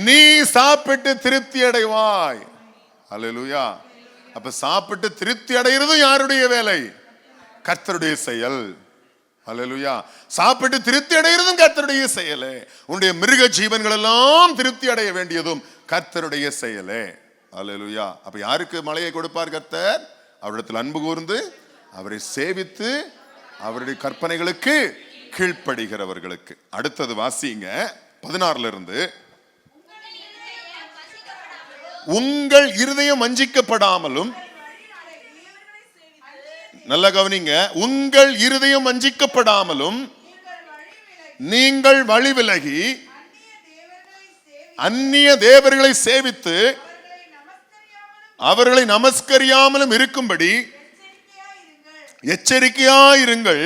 நீ சாப்பிட்டு திருப்தி அடைவாய். அல்லேலூயா. அப்ப சாப்பிட்டு திருப்தி அடைகிறது யாருடைய வேலை? கர்த்தருடைய செயல். அல்லேலூயா. சாப்பிட்டு திருப்தி அடைகிறதும் கர்த்தருடைய செயலே. உன்னுடைய மிருக ஜீவன்கள் எல்லாம் திருப்தி அடைய வேண்டியதும் கர்த்தருடைய செயலே. அல்லேலூயா. அப்ப யாருக்கு மழையை கொடுப்பார் கர்த்தர்? அவரிடத்தில் அன்பு கூர்ந்து அவரை சேவித்து அவருடைய கற்பனைகளுக்கு கீழ்ப்படுகிறவர்களுக்கு. அடுத்தது வாசிங்க 16 இருந்து. உங்கள் இருதயம் வஞ்சிக்கப்படாமலும், நல்ல கவனிங்க, உங்கள் இருதயம் வஞ்சிக்கப்படாமலும் நீங்கள் வழி விலகி அந்நிய தேவர்களை சேவித்து அவர்களை நமஸ்கரியாமலும் இருக்கும்படி எச்சரிக்கையாயிருங்கள்.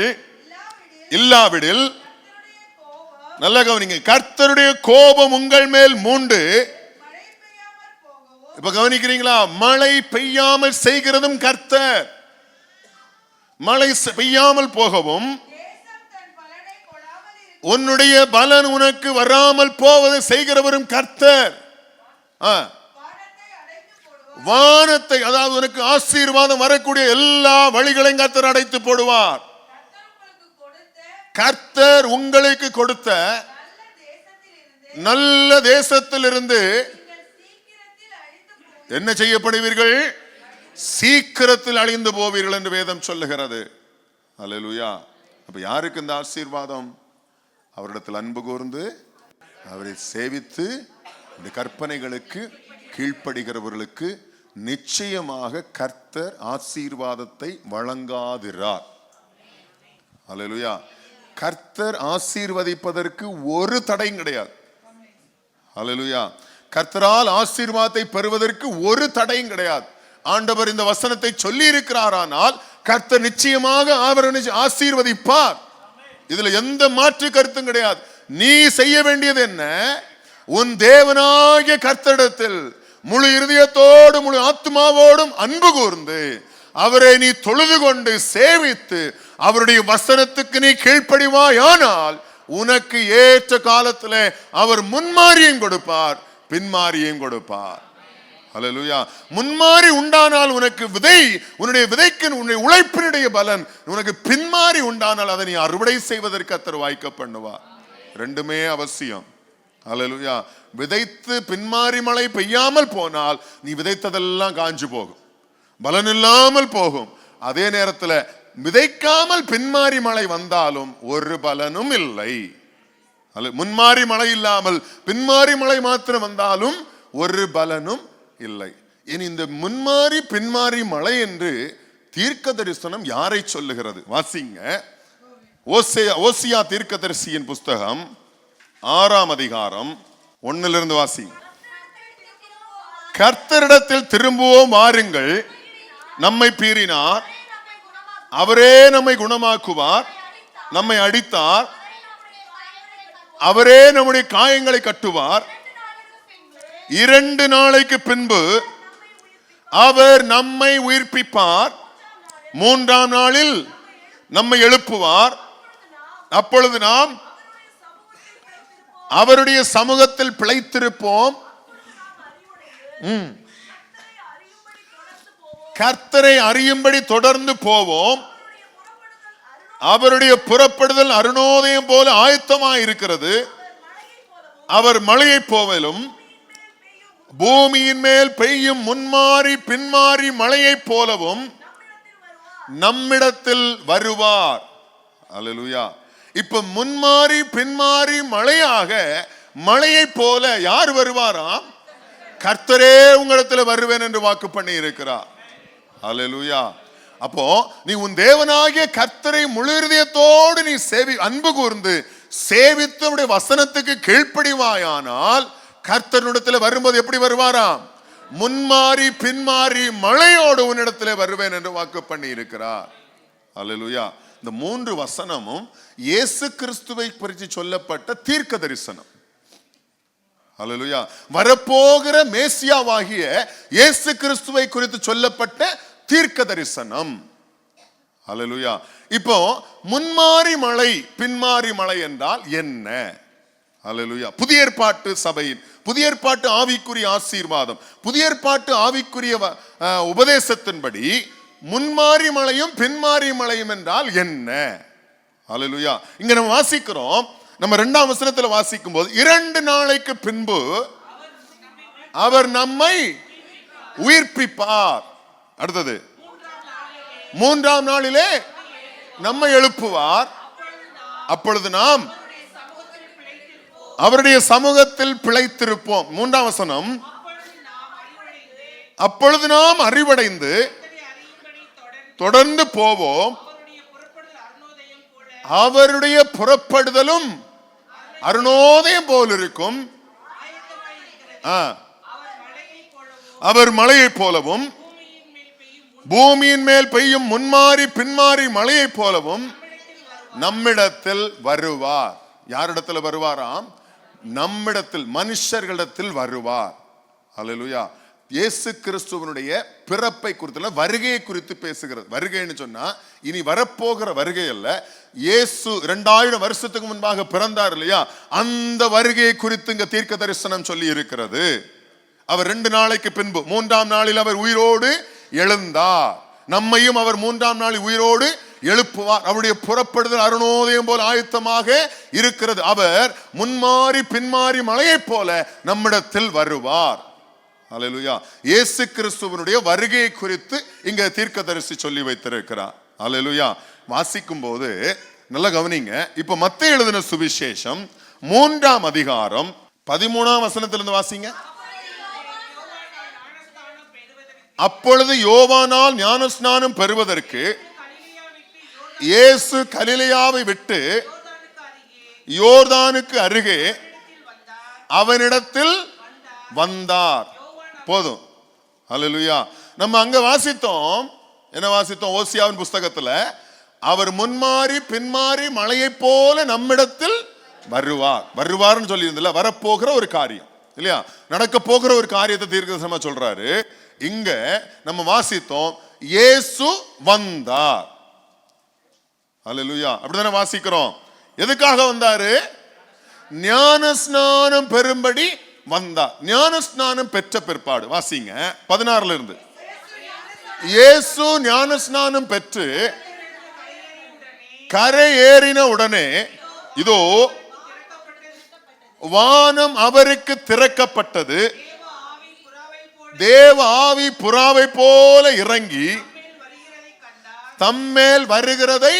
இல்லாவிடில், நல்ல கவனிங்க, கர்த்தருடைய கோபம் உங்கள் மேல் மூண்டு. இப்ப கவனிக்கிறீங்களா? மழை பெய்யாமல் செய்கிறதும் கர்த்தர். மழை பெய்யாமல் போகவும் உன்னுடைய பலன் உனக்கு வராமல் போவதை செய்கிறவரும் கர்த்தர். வானத்தை, அதாவது உனக்கு ஆசீர்வாதம் வரக்கூடிய எல்லா வழிகளையும் கர்த்தர் அடைத்து போடுவார். கர்த்தர் உங்களுக்கு கொடுத்த நல்ல தேசத்திலிருந்து என்ன செய்யப்படுவீர்கள்? சீக்கிரத்தில் அழிந்து போவீர்கள் என்று வேதம் சொல்லுகிறது. அல்லேலூயா. அப்ப யாருக்கு இந்த ஆசீர்வாதம்? அவரிடத்தில் அன்பு கூர்ந்து அவரை சேவித்து கற்பனைகளுக்கு கீழ்ப்படுகிறவர்களுக்கு நிச்சயமாக கர்த்தர் ஆசீர்வாதத்தை வழங்காதிரார். அல்லேலூயா. கர்த்தர் ஆசீர்வதிப்பதற்கு ஒரு தடையும் கிடையாது. அல்லேலூயா. கர்த்தரால் ஆசீர்வாதத்தை பெறுவதற்கு ஒரு தடையும் கிடையாது. ஆண்டவர் இந்த வசனத்தை சொல்லி இருக்கிறாரானால் கர்த்தர் நிச்சயமாக அவரை ஆசீர்வதிப்பார். இதுல எந்த மாற்று கருத்தும் கிடையாது. நீ செய்ய வேண்டியது என்ன? உன் தேவனாகிய கர்த்தரிடத்தில் முழு இருதயத்தோடு முழு ஆத்மாவோடும் அன்பு கூர்ந்து அவரை நீ தொழுது கொண்டு சேவித்து அவருடைய வசனத்துக்கு நீ கீழ்ப்படிவாயானால் உனக்கு ஏற்ற காலத்தில் அவர் முன்மாரியும் கொடுப்பார், பின்மாரியும் கொடுப்பார். அல்லேலூயா. முன்மாரி உண்டானால் உனக்கு விதை, உன்னுடைய விதைக்கு உன்னுடைய உழைப்பினுடைய பலன். உனக்கு பின்மாரி உண்டானால் அதை நீ அறுவடை செய்வதற்கு கர்த்தர் வாய்க்க பண்ணுவார். ரெண்டுமே அவசியம். அல்லேலூயா. விதைத்து பின்மாரி மழை பெய்யாமல் போனால் நீ விதைத்ததெல்லாம் காஞ்சு போகும், பலன் இல்லாமல் போகும். அதே நேரத்தில் விதைக்காமல் பின்மாரி மழை வந்தாலும் ஒரு பலனும் இல்லை. முன்மாரி மழை இல்லாமல் பின்மாரி மழை மாத்திரம் வந்தாலும் ஒரு பலனும் இல்லை. இனி இந்த முன்மாரி பின்மாரி மழை என்று தீர்க்க தரிசனம் யாரை சொல்லுகிறது? வாசிங்க. ஓசியா தீர்க்கதரிசியின் புஸ்தகம் 6ஆம் அதிகாரம் 1 வாசி. கர்த்தரிடத்தில் திரும்புவோம் வாருங்கள், நம்மை பீறினார், அவரே நம்மை குணமாக்குவார், நம்மை அடித்தார், அவரே நம்முடைய காயங்களை கட்டுவார், 2 நாளைக்கு பின்பு அவர் நம்மை உயிர்ப்பிப்பார், மூன்றாம் நாளில் நம்மை எழுப்புவார். அப்பொழுது நாம் அவருடைய சமூகத்தில் பிழைத்திருப்போம். கர்த்தரை அறியும்படி தொடர்ந்து போவோம். அவருடைய புறப்படுதல் அருணோதயம் போல ஆயத்தமாய் இருக்கிறது. அவர் மழையை போவலும் பூமியின் மேல் பெய்யும் முன்மாறி பின்மாறி மழையை போலவும் நம்மிடத்தில் வருவார். அல்லேலூயா. இப்ப முன்மாறி பின்மாறி மழையாக மழையை போல யார் வருவாராம்? கர்த்தரே உங்களிடத்தில் வருவேன் என்று வாக்கு பண்ணி இருக்கிறார். அல்லேலூயா. அப்போ நீ உன் தேவனாகிய கர்த்தரை முழு இதயத்தோடு நீ அன்பு கூர்ந்து சேவித்து அவருடைய வசனத்துக்கு கீழ்ப்படிவாயானால் கர்த்தரிடத்தில் வரும்போது எப்படி வருவாராம்? முன்மாறி பின்மாறி மழையோடு உன்னிடத்தில் வருவேன் என்று வாக்கு பண்ணி இருக்கிறார். அல்லேலூயா. இந்த 3 வசனமும் இயேசு கிறிஸ்துவை குறித்து சொல்லப்பட்ட தீர்க்க தரிசனம். அல்லேலூயா. வரப்போகிற மேசியாவாகிய இயேசு கிறிஸ்துவை குறித்து சொல்லப்பட்ட தீர்க்க தரிசனம். அல்லேலூயா. இப்போ முன்மாறி மழை பின்மாறி மழை என்றால் என்ன? அல்லேலூயா. புதிய ஏற்பாட்டு சபையின் புதிய ஏற்பாட்டு ஆவிக்குரிய ஆசீர்வாதம், புதிய ஏற்பாட்டு ஆவிக்குரிய உபதேசத்தின்படி முன்மாறி மழையும் பின்மாறி மழையும் என்றால் என்ன? அல்லேலூயா. இங்க நம்ம வாசிக்கிறோம், நம்ம 2ஆம் வசனத்துல வாசிக்கும் போது 2 நாளைக்கு பின்பு அவர் நம்மை உயிர்ப்பிப்பார். அடுத்தது 3ஆம் நாளிலே நம்மை எழுப்புவார். அப்பொழுது நாம் அவருடைய சமூகத்தில் பிழைத்திருப்போம். 3ஆம் வசனம், அப்பொழுது நாம் அறிவடைந்து தொடர்ந்து போவோம். அவருடைய புறப்படுதலும் அருணோதயம் போல் இருக்கும். அவர் மழையை போலவும் பூமியின் மேல் பெய்யும் முன்மாறி பின்மாறி மழையை போலவும் நம்மிடத்தில் வருவார். யாரிடத்துல வருவாராம்? நம்மிடத்தில், மனுஷர்களிடத்தில் வருவார். அல்லேலூயா. இயேசு கிறிஸ்துவனுடைய பிறப்பை குறித்து, வருகையை குறித்து பேசுகிறது. வருகைன்னு சொன்னா இனி வரப்போகிற வருகை அல்ல. இயேசு 2000 வருஷத்துக்கு முன்பாக பிறந்தார் இல்லையா, அந்த வருகையை குறித்து இங்க தீர்க்க தரிசனம் சொல்லி இருக்கிறது. அவர் 2 நாளைக்கு பின்பு 3ஆம் நாளில் அவர் உயிரோடு எழுந்தார். நம்மையும் அவர் 3ஆம் நாளில் உயிரோடு எழுப்புவார். அவருடைய புறப்படுதல் அருணோதயம் போல ஆயத்தமாக இருக்கிறது. அவர் முன்மாறி பின்மாறி மழையை போல நம்மிடத்தில் வருவார். அல்லேலூயா. இயேசு கிறிஸ்துவனுடைய வருகையை குறித்து இங்க தீர்க்கதரிசி சொல்லி வைத்திருக்கிறார். அல்லேலூயா. வாசிக்கும் போது நல்ல கவனிங்க. இப்ப மத்தேயு எழுதின சுவிசேஷம் 3ஆம் அதிகாரம் 13ஆம் வசனத்திலிருந்து வாசிங்க. அப்பொழுது யோவானால் ஞானஸ்நானம் பெறுவதற்கு இயேசு கலிலேயாவை விட்டு யோர்தானுக்கு அருகே அவனிடத்தில் வந்தார். போதும். அல்லேலூயா. நம்ம அங்க வாசித்தோம், என்ன வாசித்தோம்? ஓசியாவின் புஸ்தகத்துல அவர் முன்மாறி பின்மாறி மழையை போல நம்மிடத்தில் வருவார். வருவார்னு சொல்லி இருந்தல, வரப்போகிற ஒரு காரியம் இல்லையா, நடக்க போகிற ஒரு காரியத்தை தீர்க்கதரிசனமா சொல்றாரு. இங்க நம்ம வாசித்தோம், இயேசு வந்தார். அல்லேலூயா. அப்படிதானே வாசிக்கிறோம். எதுக்காக வந்தாரு? ஞானஸ்நானம் பெறும்படி வந்தார். ஞானஸ்நானம் பெற்ற பிற்பாடு வாசிங்க 16 இருந்து. இயேசு ஞானஸ்நானம் பெற்று கரை ஏறின உடனே இதோ வானம் அவருக்கு திறக்கப்பட்டது. தேவ ஆவி புறாவை போல இறங்கி தம்மேல் வருகிறதை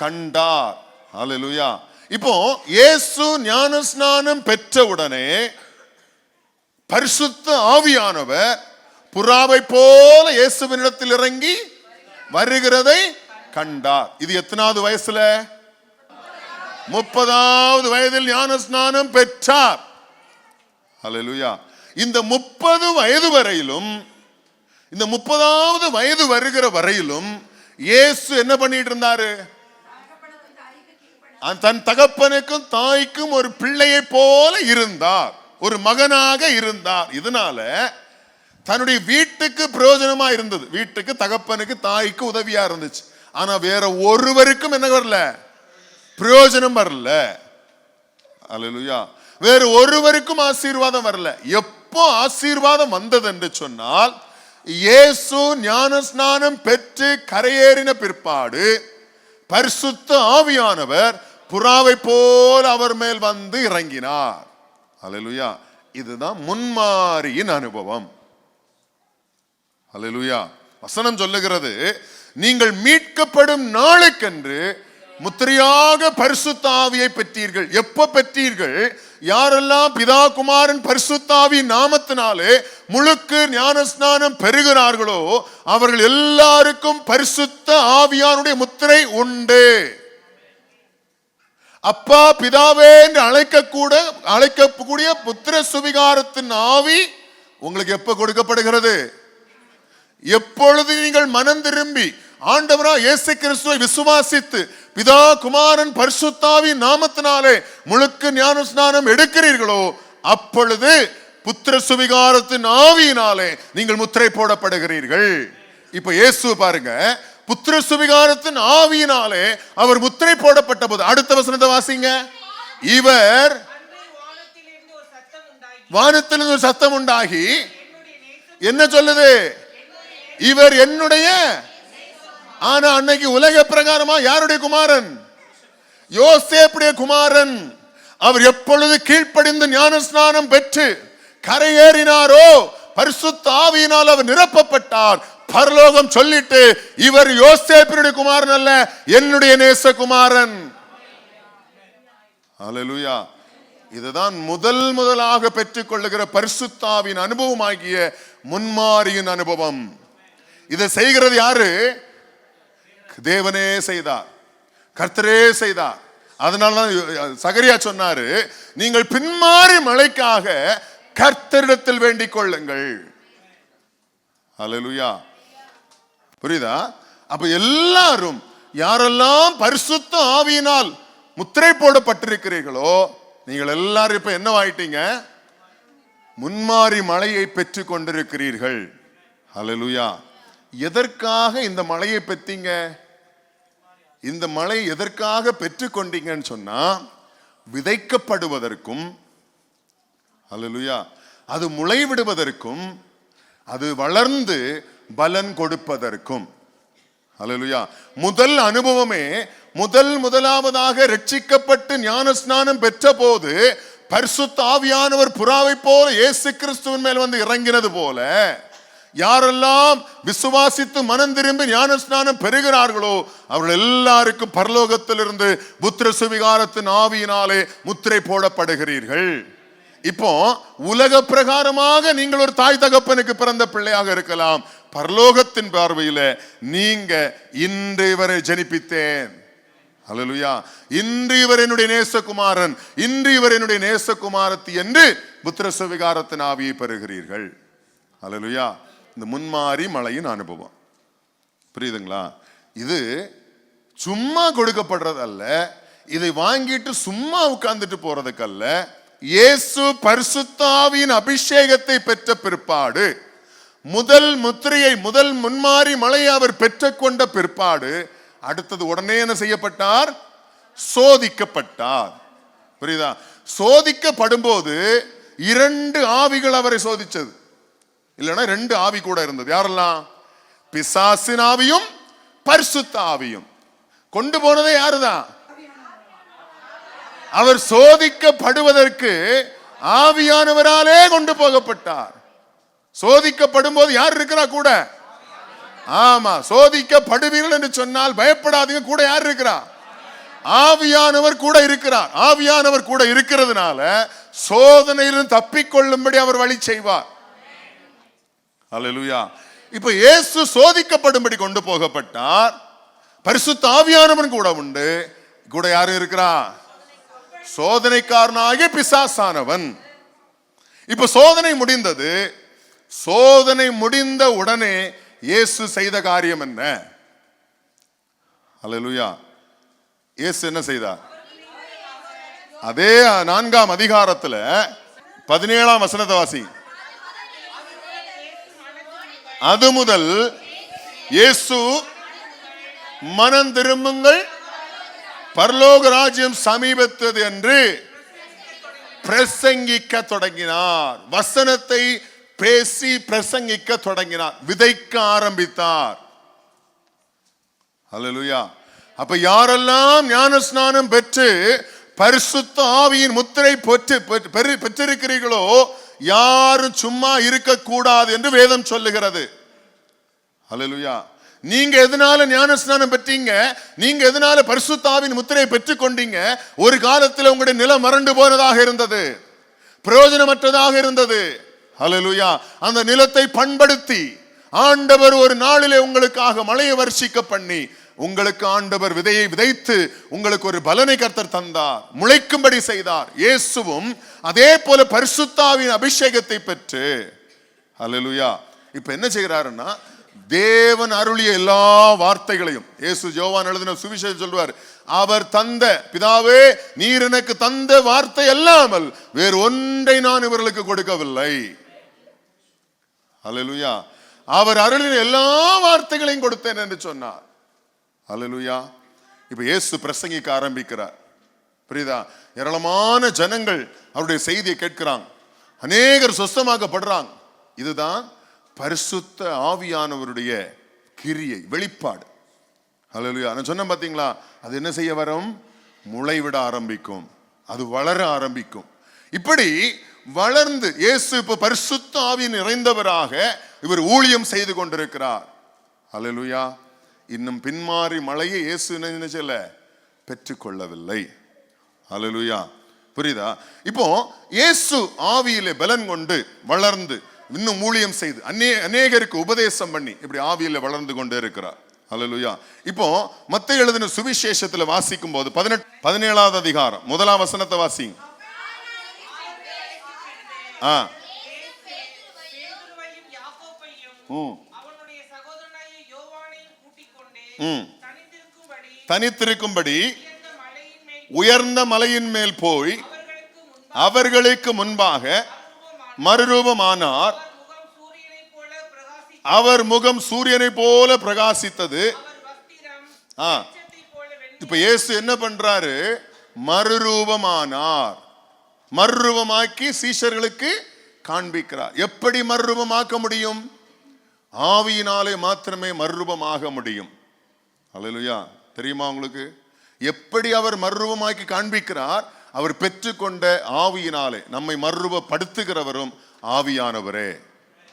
கண்டார். அல்லேலூயா. இப்போ இயேசு ஞானஸ்நானம் பெற்ற உடனே பரிசுத்த ஆவியானவர் புறாவை போல இயேசுவினிடத்தில் இறங்கி வருகிறதை கண்டார். இது எத்தனாவது வயசுல? 30வது வயதில் ஞானஸ்நானம் பெற்றார். அல்லேலூயா. இந்த 30 வயது வரையிலும், இந்த 30வது வயது வருகிற வரையிலும் இயேசு என்ன பண்ணிட்டு இருந்தாரு? தன் தகப்பனுக்கும் தாய்க்கும் ஒரு பிள்ளையை போல இருந்தார், ஒரு மகனாக இருந்தார். இதனால தன்னுடைய வீட்டுக்கு பிரயோஜனமா இருந்தது, வீட்டுக்கு, தகப்பனுக்கு, தாய்க்கு உதவியா இருந்துச்சு. ஆனா வேற ஒருவருக்கும் என்ன வரல, பிரயோஜனம் வரல. அல்லேலூயா. வேற ஒருவருக்கும் ஆசீர்வாதம் வரல. எப்போ ஆசீர்வாதம் வந்தது என்று சொன்னால், இயேசு ஞானஸ்நானம் பெற்று கரையேறின பிற்பாடு பரிசுத்த ஆவியானவர் புறாவை போல அவர் மேல் வந்து இறங்கினார். அல்லேலூயா. இதுதான் முன்மாரியின் அனுபவம். அல்லேலூயா. வசனம் சொல்லுகிறது, நீங்கள் மீட்கப்படும் நாளுக்கென்று முத்திரையாக பரிசுத்த ஆவியை பெற்றீர்கள். எப்ப பெற்றீர்கள்? யாரெல்லாம் பிதா குமாரன் பரிசுத்த ஆவியின் நாமத்தினாலே முழுக்கு ஞானஸ்நானம் பெறுகிறார்களோ அவர்கள் எல்லாருக்கும் பரிசுத்த ஆவியானுடைய முத்திரை உண்டு. அப்பா பிதாவே என்று அழைக்கக்கூடிய புத்திர சுவிகாரத்தின் ஆவி உங்களுக்கு எப்ப கொடுக்கப்படுகிறது? எப்பொழுது நீங்கள் மனம் திரும்பி ஆண்டவராக இயேசு கிறிஸ்துவை விசுவாசித்து பிதா குமாரன் பரிசுத்தாவின் நாமத்தினாலே முழுக்க ஞானஸ்நானம் எடுக்கிறீர்களோ அப்பொழுது புத்திர சுவிகாரத்தின் ஆவியினாலே நீங்கள் முத்திரை போடப்படுகிறீர்கள். இப்ப இயேசு பாருங்க, புத்திர சுவிகாரத்தின் ஆவியினாலே அவர் முத்திரை போடப்பட்ட போது, அடுத்த வசனத்தை வாசிங்க. இவர் வானத்திலிருந்து ஒரு சத்தம் உண்டாகி என்ன சொல்லுது? இவர் என்னுடைய. ஆனா அன்னைக்கு உலக பிரகாரமா யாருடைய குமாரன்? யோசேப்புடைய குமாரன். அவர் எப்பொழுது கீழ்ப்படிந்து ஞானஸ்நானம் பெற்று கரையேறினாரோ பரிசுத்த ஆவியினால் அவர் நிரப்பப்பட்டார். பரலோகம் சொல்லிட்டு, இவர் யோசேப்பினுடைய குமாரன் அல்ல, என்னுடைய நேசகுமாரன். அல்லேலூயா. இதுதான் முதலாக பெற்றுக் கொள்ளுகிற பரிசுத்தாவின் அனுபவமாகிய முன்மாரியின் அனுபவம். இதை செய்கிறது யாரு? தேவனே செய்தார், கர்த்தரே செய்தார். அதனாலதான் சகரியா சொன்னாரு, நீங்கள் பின்மாறி மழைக்காக கர்த்தரிடத்தில் வேண்டிக் கொள்ளுங்கள். அல்லேலூயா. புரியுதா? அப்ப எல்லாரும் யாரெல்லாம் பரிசுத்த ஆவியினால் முத்திரை போடப்பட்டிருக்கிறீர்களோ நீங்கள் எல்லாரும் இப்ப என்ன ஆயிட்டீங்க? முன்மாறி மழையை பெற்றுக் கொண்டிருக்கிறீர்கள். அல்லேலூயா. எதற்காக இந்த மழையை பெற்றீங்க? இந்த மழை எதற்காக பெற்றுக் கொண்டீங்கன்னு சொன்னா, விதைக்கப்படுவதற்கும், அல்லேலூயா, அது முளை விடுவதற்கும், அது வளர்ந்து பலன் கொடுப்பதற்கும். அல்லேலூயா. முதல் அனுபவமே முதலாவதாக ரட்சிக்கப்பட்டு ஞானஸ்நானம் பெற்ற போது பரிசுத்த ஆவியானவர் புறாவை போல இயேசு கிறிஸ்துவின் மேல் வந்து இறங்கினது போல, யாரெல்லாம் விசுவாசித்து மனம் திரும்பி ஞானஸ்நானம் பெறுகிறார்களோ அவர்கள் எல்லாருக்கும் பரலோகத்திலிருந்து புத்திர சுவிகாரத்தின் ஆவியினாலே முத்திரை போடப்படுகிறீர்கள். இப்போ உலக பிரகாரமாக நீங்கள் ஒரு தாய் தகப்பனுக்கு பிறந்த பிள்ளையாக இருக்கலாம். பரலோகத்தின் பார்வையில நீங்க இன்று இவரை ஜனிப்பித்தேன். அல்லேலூயா. இன்று இவர் என்னுடைய நேசகுமாரன், இன்று இவர் என்னுடைய நேசகுமாரத்தி என்று புத்திர சுவிகாரத்தின் ஆவியை பெறுகிறீர்கள். அல்லேலூயா. இந்த முன்மாரி மழையின் அனுபவம் புரியுதுங்களா? இது சும்மா கொடுக்கப்படுறது அல்ல, இதை வாங்கிட்டு சும்மா உட்கார்ந்துட்டு போறதுக்கு அல்ல. இயேசு பரிசுத்த ஆவியின் அபிஷேகத்தை பெற்ற பிற்பாடு, முதல் முத்திரையை, முதல் முன்மாரி மழையை அவர் பெற்றுக்கொண்ட பிற்பாடு அடுத்தது உடனே என்ன செய்யப்பட்டார்? சோதிக்கப்பட்டார். புரியுதா? சோதிக்கப்படும் போது 2 ஆவிகள் அவரை சோதிச்சது. இல்லைன்னா 2 ஆவி கூட இருந்தது. யாரெல்லாம்? பிசாசின் ஆவியும் பரிசுத்த ஆவியும். கொண்டு போனதே யாருதான்? அவர் சோதிக்கப்படுவதற்கு ஆவியானவராலே கொண்டு போகப்பட்டார். சோதிக்கப்படும் போது யார் இருக்கிறா கூட? ஆமா, சோதிக்கப்படுவீர்கள் என்று சொன்னால் பயப்படாதீங்க. கூட யார் இருக்கிறா? ஆவியானவர் கூட இருக்கிறார். ஆவியானவர் கூட இருக்கிறதுனால சோதனையிலிருந்து தப்பிக்கொள்ளும்படி அவர் வழி செய்வார். அல்லேலூயா. இப்ப இயேசு சோதிக்கப்படும்படி கொண்டு போகப்பட்டார். பரிசுத்த ஆவியானவன் கூட உண்டு. கூட யாரு இருக்கிறா? சோதனைக்காரனாகிய பிசாசானவன். இப்ப சோதனை முடிந்தது. சோதனை முடிந்த உடனே இயேசு செய்த காரியம் என்ன? அல்லேலூயா. இயேசு என்ன செய்தார்? அதே 4ஆம் அதிகாரத்துல 17ஆம் வசனத்தை வாசி. அது முதல் இயேசு மனம் திரும்புங்கள், பரலோக ராஜ்யம் சமீபத்தது என்று பிரசங்கிக்க தொடங்கினார். வசனத்தை பேசி பிரசங்கிக்க தொடங்கினார், விதைக்க ஆரம்பித்தார். அல்லேலூயா. அப்ப யாரெல்லாம் ஞானஸ்நானம் பெற்று பரிசுத்த ஆவியின் முத்திரை பெற்றிருக்கிறீர்களோ யாரும் சும்மா இருக்க கூடாது என்று வேதம் சொல்லுகிறது. அல்லேலூயா. நீங்க எதனால ஞானஸ்நானம் பெற்றீங்க? நீங்க எதனால பரிசுத்த ஆவியின் முத்திரையை பெற்றுக் கொண்டீங்க? ஒரு காலத்தில் உங்களுடைய நிலம் வறண்டு போனதாக இருந்தது, பிரயோஜனமற்றதாக இருந்தது. அல்லேலூயா. அந்த நிலத்தை பண்படுத்தி ஆண்டவர் ஒரு நாளிலே உங்களுக்காக மழையை வர்ஷிக்க பண்ணி உங்களுக்கு ஆண்டவர் விதையை விதைத்து உங்களுக்கு ஒரு பலனை கர்த்தர் தந்தார், முளைக்கும்படி செய்தார். இயேசுவும் அதே போல பரிசுத்த ஆவியின் அபிஷேகத்தை பெற்று, அல்லேலூயா, இப்ப என்ன செய்கிறாருன்னா தேவன் அருளிய எல்லா வார்த்தைகளையும், இயேசு யோவான் எழுதின சுவிசேஷம் சொல்வார், அவர் தந்த, பிதாவே நீர் எனக்கு தந்த வார்த்தை அல்லாமல் வேறு ஒன்றை நான் இவர்களுக்கு கொடுக்கவில்லை. அல்லேலூயா. அவர் அருளின எல்லா வார்த்தைகளையும் கொடுத்தேன் என்று சொன்னார். அல்லேலூயா. இப்ப இயேசு பிரசங்கிக்க ஆரம்பிக்கிறார். புரியுதா? ஏராளமான ஜனங்கள் அவருடைய செய்தியை கேட்கிறாங்க, அநேகர் சொஸ்தமாக்கப்படுறாங்க. இதுதான் பரிசுத்த ஆவியானவருடைய கிரியை, வெளிப்பாடு. அல்லேலூயா. நான் சொன்னேன் பாத்தீங்களா, அது என்ன செய்ய வரும்? முளைவிட ஆரம்பிக்கும், அது வளர ஆரம்பிக்கும். இப்படி வளர்ந்து இயேசு இப்ப பரிசுத்த ஆவியின் நிறைந்தவராக இவர் ஊழியம் செய்து கொண்டிருக்கிறார். அல்லேலூயா. இன்னும் பின்மாறி மழையை இயேசு என்ன செய்யல? பெற்றுக்கொள்ளவில்லை. அல்லேலூயா. புரியுதா? இப்போ இயேசு ஆவியிலே பலன் கொண்டு வளர்ந்து இன்னும் ஊழியம் செய்து அநேகருக்கு உபதேசம் பண்ணி இப்படி ஆவியில வளர்ந்து கொண்டே இருக்கிறார். அல்லேலூயா. இப்போ மத்தேயு எழுதின சுவிசேஷத்துல வாசிக்கும் போது 17வது அதிகாரம் 1ஆம் வசனத்தை வாசிங்க. தனித்திருக்கும்படி உயர்ந்த மலையின் மேல் போய் அவர்களுக்கு முன்பாக மறுரூபமானார். அவர் முகம் சூரியனை போல பிரகாசித்தது. இப்ப இயேசு என்ன பண்றாரு? மறுரூபமானார். மறுரூபமாக்கி சீஷர்களுக்கு காண்பிக்கிறார். எப்படி மறுரூபமாக்க முடியும்? ஆவியினாலே மாத்திரமே மறுரூபமாக முடியும். அல்லேலூயா. தெரியுமா உங்களுக்கு எப்படி அவர் மறுரூபமாக்கி காண்பிக்கிறார்? அவர் பெற்றுக்கொண்ட ஆவியினாலே நம்மை மறுரூபப்படுத்துகிறவரும் ஆவியானவரே.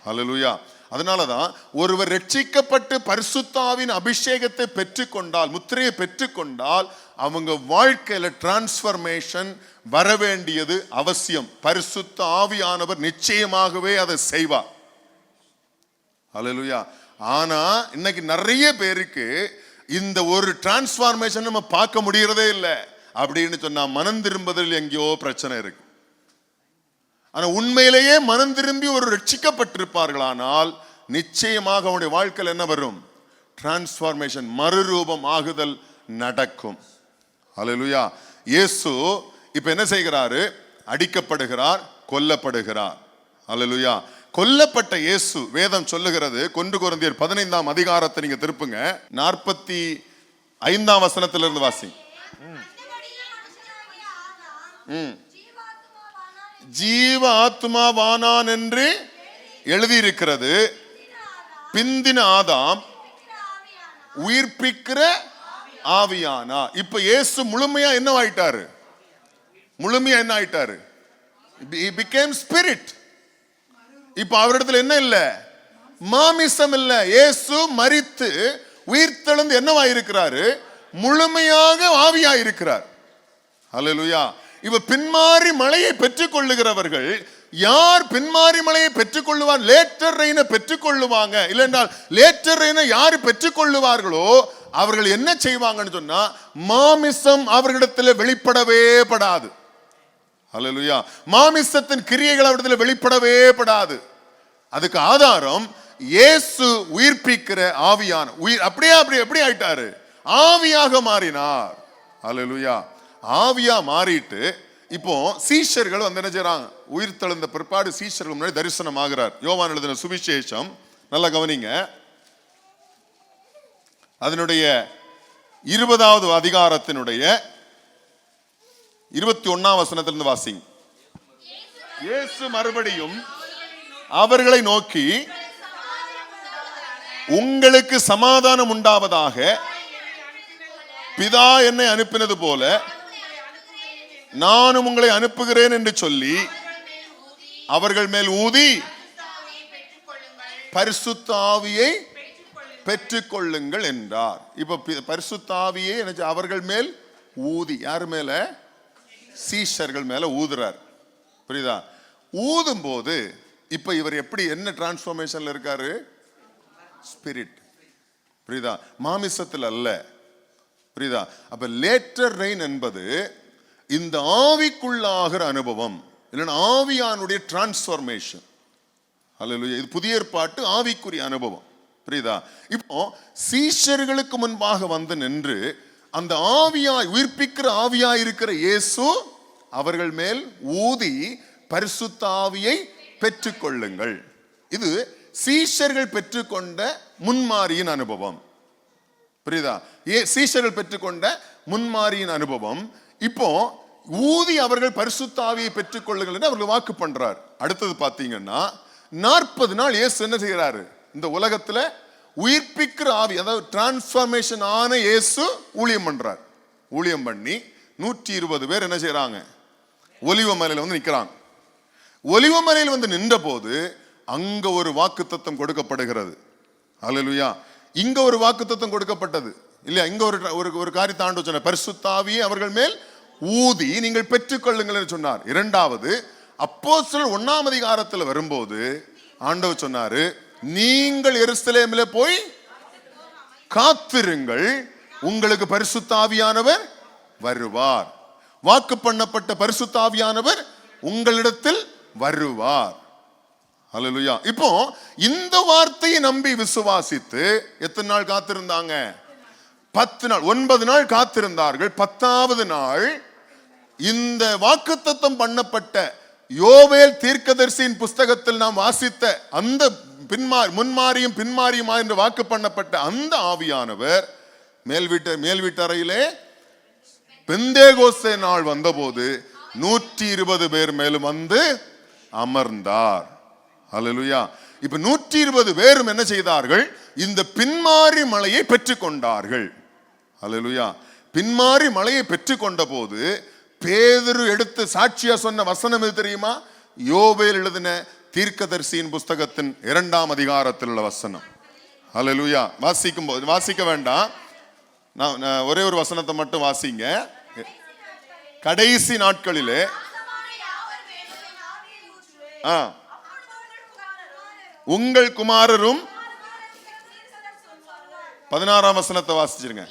அல்லேலூயா. அதனாலதான் ஒருவர் ரட்சிக்கப்பட்டு பரிசுத்த ஆவியின் அபிஷேகத்தை பெற்றுக்கொண்டால், முத்திரையை பெற்றுக்கொண்டால், அவங்க வாழ்க்கையில டிரான்ஸ்பர்மேஷன் வர வேண்டியது அவசியம். பரிசுத்த ஆவியானவர் நிச்சயமாகவே அதை செய்வார். அல்லேலூயா. ஆனா இன்னைக்கு நிறைய பேருக்கு இந்த ஒரு டிரான்ஸ்பார்மேஷன் நம்ம பார்க்க முடியறதே இல்லை. அப்படின்னு சொன்னா மனம் திரும்புதல் எங்கேயோ பிரச்சனை இருக்கு. ஆனா உண்மையிலேயே மனம் திரும்பி ஒரு ரட்சிக்கப்பட்டிருப்பார்களானால் நிச்சயமாக அவனுடைய வாழ்க்கையில் என்ன வரும்? டிரான்ஸ்பார்மேஷன், மறுரூபம் ஆகுதல் நடக்கும். அல்லேலூயா. இயேசு இப்ப என்ன செய்கிறாரு? அடிக்கப்படுகிறார், கொல்லப்படுகிறார். அல்லேலூயா. கொல்லப்பட்ட இயேசு, வேதம் சொல்லுகிறது, 1 கொரிந்தியர் 15ஆம் அதிகாரத்தை நீங்க திருப்புங்க, 45ஆம் வசனத்திலிருந்து வாசி. ஜீவ ஆத்மாவானான் என்று எழுதியிருக்கிறது. பிந்தின ஆதாம் உயிர்ப்பிக்கிற ஆவியானா. இப்ப இயேசு முழுமையா என்ன ஆயிட்டாரு? முழுமையா என்ன ஆயிட்டாரு? He became spirit. இப்ப அவரிடத்துல என்ன இல்ல? மாமிசம் இல்ல. இயேசு மரித்து உயிர்த்தெழுந்து என்னவாயிருக்கிறாரு? முழுமையாக ஆவியாயிருக்கிறார். அல்லேலூயா. இவ பின்மாறி மழையை பெற்றுக் கொள்ளுகிறவர்கள் யார்? பின்மாறி மழையை பெற்றுக் கொள்ளுவார், லேட்டர் ரெயினை பெற்றுக் கொள்ளுவாங்க. இல்லை என்றால் லேட்டர் ரெயினை யார் பெற்றுக் கொள்ளுவார்களோ அவர்கள் என்ன செய்வாங்கன்னு சொன்னா, மாமிசம் அவர்களிடத்தில் வெளிப்படவே படாது. அல்லேலூயா. மாமிசத்தின் கிரியைகள் அவரிடத்தில் வெளிப்படவே படாது. அதுக்கு ஆதாரம் இயேசு உயிர்ப்பிக்கிற ஆவியான உயிர். அப்படியே எப்படி ஆயிட்டாரு? ஆவியாக மாறினார். அல்லேலூயா. ஆவியா மாறிட்டு இப்போ சீஷர்கள் வந்து என்ன செய்றாங்க? உயிர் தெழுந்த பிற்பாடு சீஷர்கள் முன்னாடி தரிசனம் ஆகிறார். யோவான் எழுதின சுவிசேஷம் நல்லா கவனிங்க. அதனுடைய 20வது அதிகாரத்தினுடைய 21ஆம் வசனத்திலிருந்து வாசிங்க. இயேசு மறுபடியும் அவர்களை நோக்கி, உங்களுக்கு சமாதானம் உண்டாவதாக, பிதா என்னை அனுப்பினது போல நானும் உங்களை அனுப்புகிறேன் என்று சொல்லி அவர்கள் மேல் ஊதி பரிசுத்த ஆவியை பெற்றுக்கொள்ளுங்கள் என்றார். இப்ப பரிசுத்த ஆவியை அவர்கள் மேல் ஊதி, யார் மேல? சீஷர்கள் மேல ஊதுறார். புரியுதா? ஊதும் போது இப்ப இவர் எப்படி, என்ன டிரான்ஸ்ஃபர்மேஷன்ல இருக்காரு? ஸ்பிரிட். புரியுதா? மாமிசத்தில் அல்ல. புரியுதா? அப்ப லேட்டர் ரெயின் என்பது இந்த ஆவிக்குள்ளாகிற அனுபவம், இல்லைன்னா ஆவியானுடைய டிரான்ஸ்ஃபர்மேஷன். அல்லேலூயா. இது புதிய ஏற்பாட்டு ஆவிக்குரிய அனுபவம். புரியுதா? இப்போ சீஷர்களுக்கு முன்பாக வந்து நின்று அந்த ஆவியாய், உயிர்ப்பிக்கிற ஆவியாய் இருக்கிற இயேசு அவர்கள் மேல் ஊதி பரிசுத்த ஆவியை பெற்றுக்கொள்ளுங்கள். இது சீஷர்கள் பெற்றுக்கொண்ட முன்மாரியின் அனுபவம். புரியுதா? சீஷர்கள் பெற்றுக்கொண்ட முன்மாரியின் அனுபவம். இப்போ ஊதி அவர்கள் பரிசுத்த ஆவியை பெற்றுக்கொள்ளுங்கள் என்று அவர்கள் வாக்கு பண்றார். அடுத்தது பாத்தீங்கன்னா 40 நாள் இயேசு என்ன செய்கிறாரு? இந்த உலகத்துல உயிர்ப்பிக்கிற ஆவி, அதாவது டிரான்ஸ்ஃபர்மேஷன் ஆன இயேசு ஊழியம் பண்றார். ஊழியம் பண்ணி 120 பேர் என்ன செய்யறாங்க? ஒலிவ மலையில வந்து நிக்கிறாங்க. ஒலிவ மலையில் வந்து நின்ற போது அங்க ஒரு வாக்குத்தத்தம் கொடுக்கப்படுகிறது. அல்லேலூயா. இங்க ஒரு வாக்குத்தத்தம் கொடுக்கப்பட்டது இல்லையா? இங்க ஒரு காரியத்தை ஆண்டவர் சொன்னார், பரிசுத்த ஆவியை அவர்கள் மேல் ஊதி நீங்கள் பெற்றுக்கொள்ளுங்கள் என்று சொன்னார். இரண்டாவது, அப்போஸ்தலர் 1ஆம் அதிகாரத்தில் வரும்போது ஆண்டவர் சொன்னாரு, நீங்கள் எருசலேமிலே போய் காத்திருங்கள், உங்களுக்கு பரிசுத்த ஆவியானவர் வருவார். வாக்கு பண்ணப்பட்ட பரிசுத்த ஆவியானவர் உங்களிடத்தில் வருவார். அல்லேலூயா. இப்போ இந்த வார்த்தையை நம்பி விசுவாசித்து எத்தனை நாள் காத்திருந்தாங்க? 10 நாள். 9 நாள் காத்திருந்தார்கள். 10வது நாள் இந்த வாக்குத்தத்தம் பண்ணப்பட்ட யோவேல் தீர்க்கதரிசியின் புஸ்தகத்தில் நாம் வாசித்த அந்த முன்மாரியும் பின்மாரியுமா என்று வாக்கு பண்ணப்பட்ட அந்த ஆவியானவர் மேல் வீட்டறையிலே பெந்தேகோஸ்தே நாள் வந்தபோது 120 பேர் மேலும் வந்து அமர்ந்தார். அல்லேலூயா. இப்ப 120 பேரும் என்ன செய்தார்கள்? இந்த பின்மாரி மலையை பெற்றுக்கொண்டார்கள். அல்லேலூயா. பின்மாரி மலையை பெற்றுக்கொண்ட போது பேதுரு எடுத்து சாட்சியா சொன்ன வசனம் எது தெரியுமா? யோவேல் எழுதின தீர்க்கதரிசியின் புஸ்தகத்தின் 2ஆம் அதிகாரத்தில் உள்ள வசனம். அல்லேலூயா. வாசிக்கும் போது வாசிக்க வேண்டாம், நான் ஒரே ஒரு வசனத்தை மட்டும் வாசிங்க. கடைசி நாட்களிலே உங்கள் குமாரரும் 16ஆம் வசனத்தை வாசிச்சிருங்க.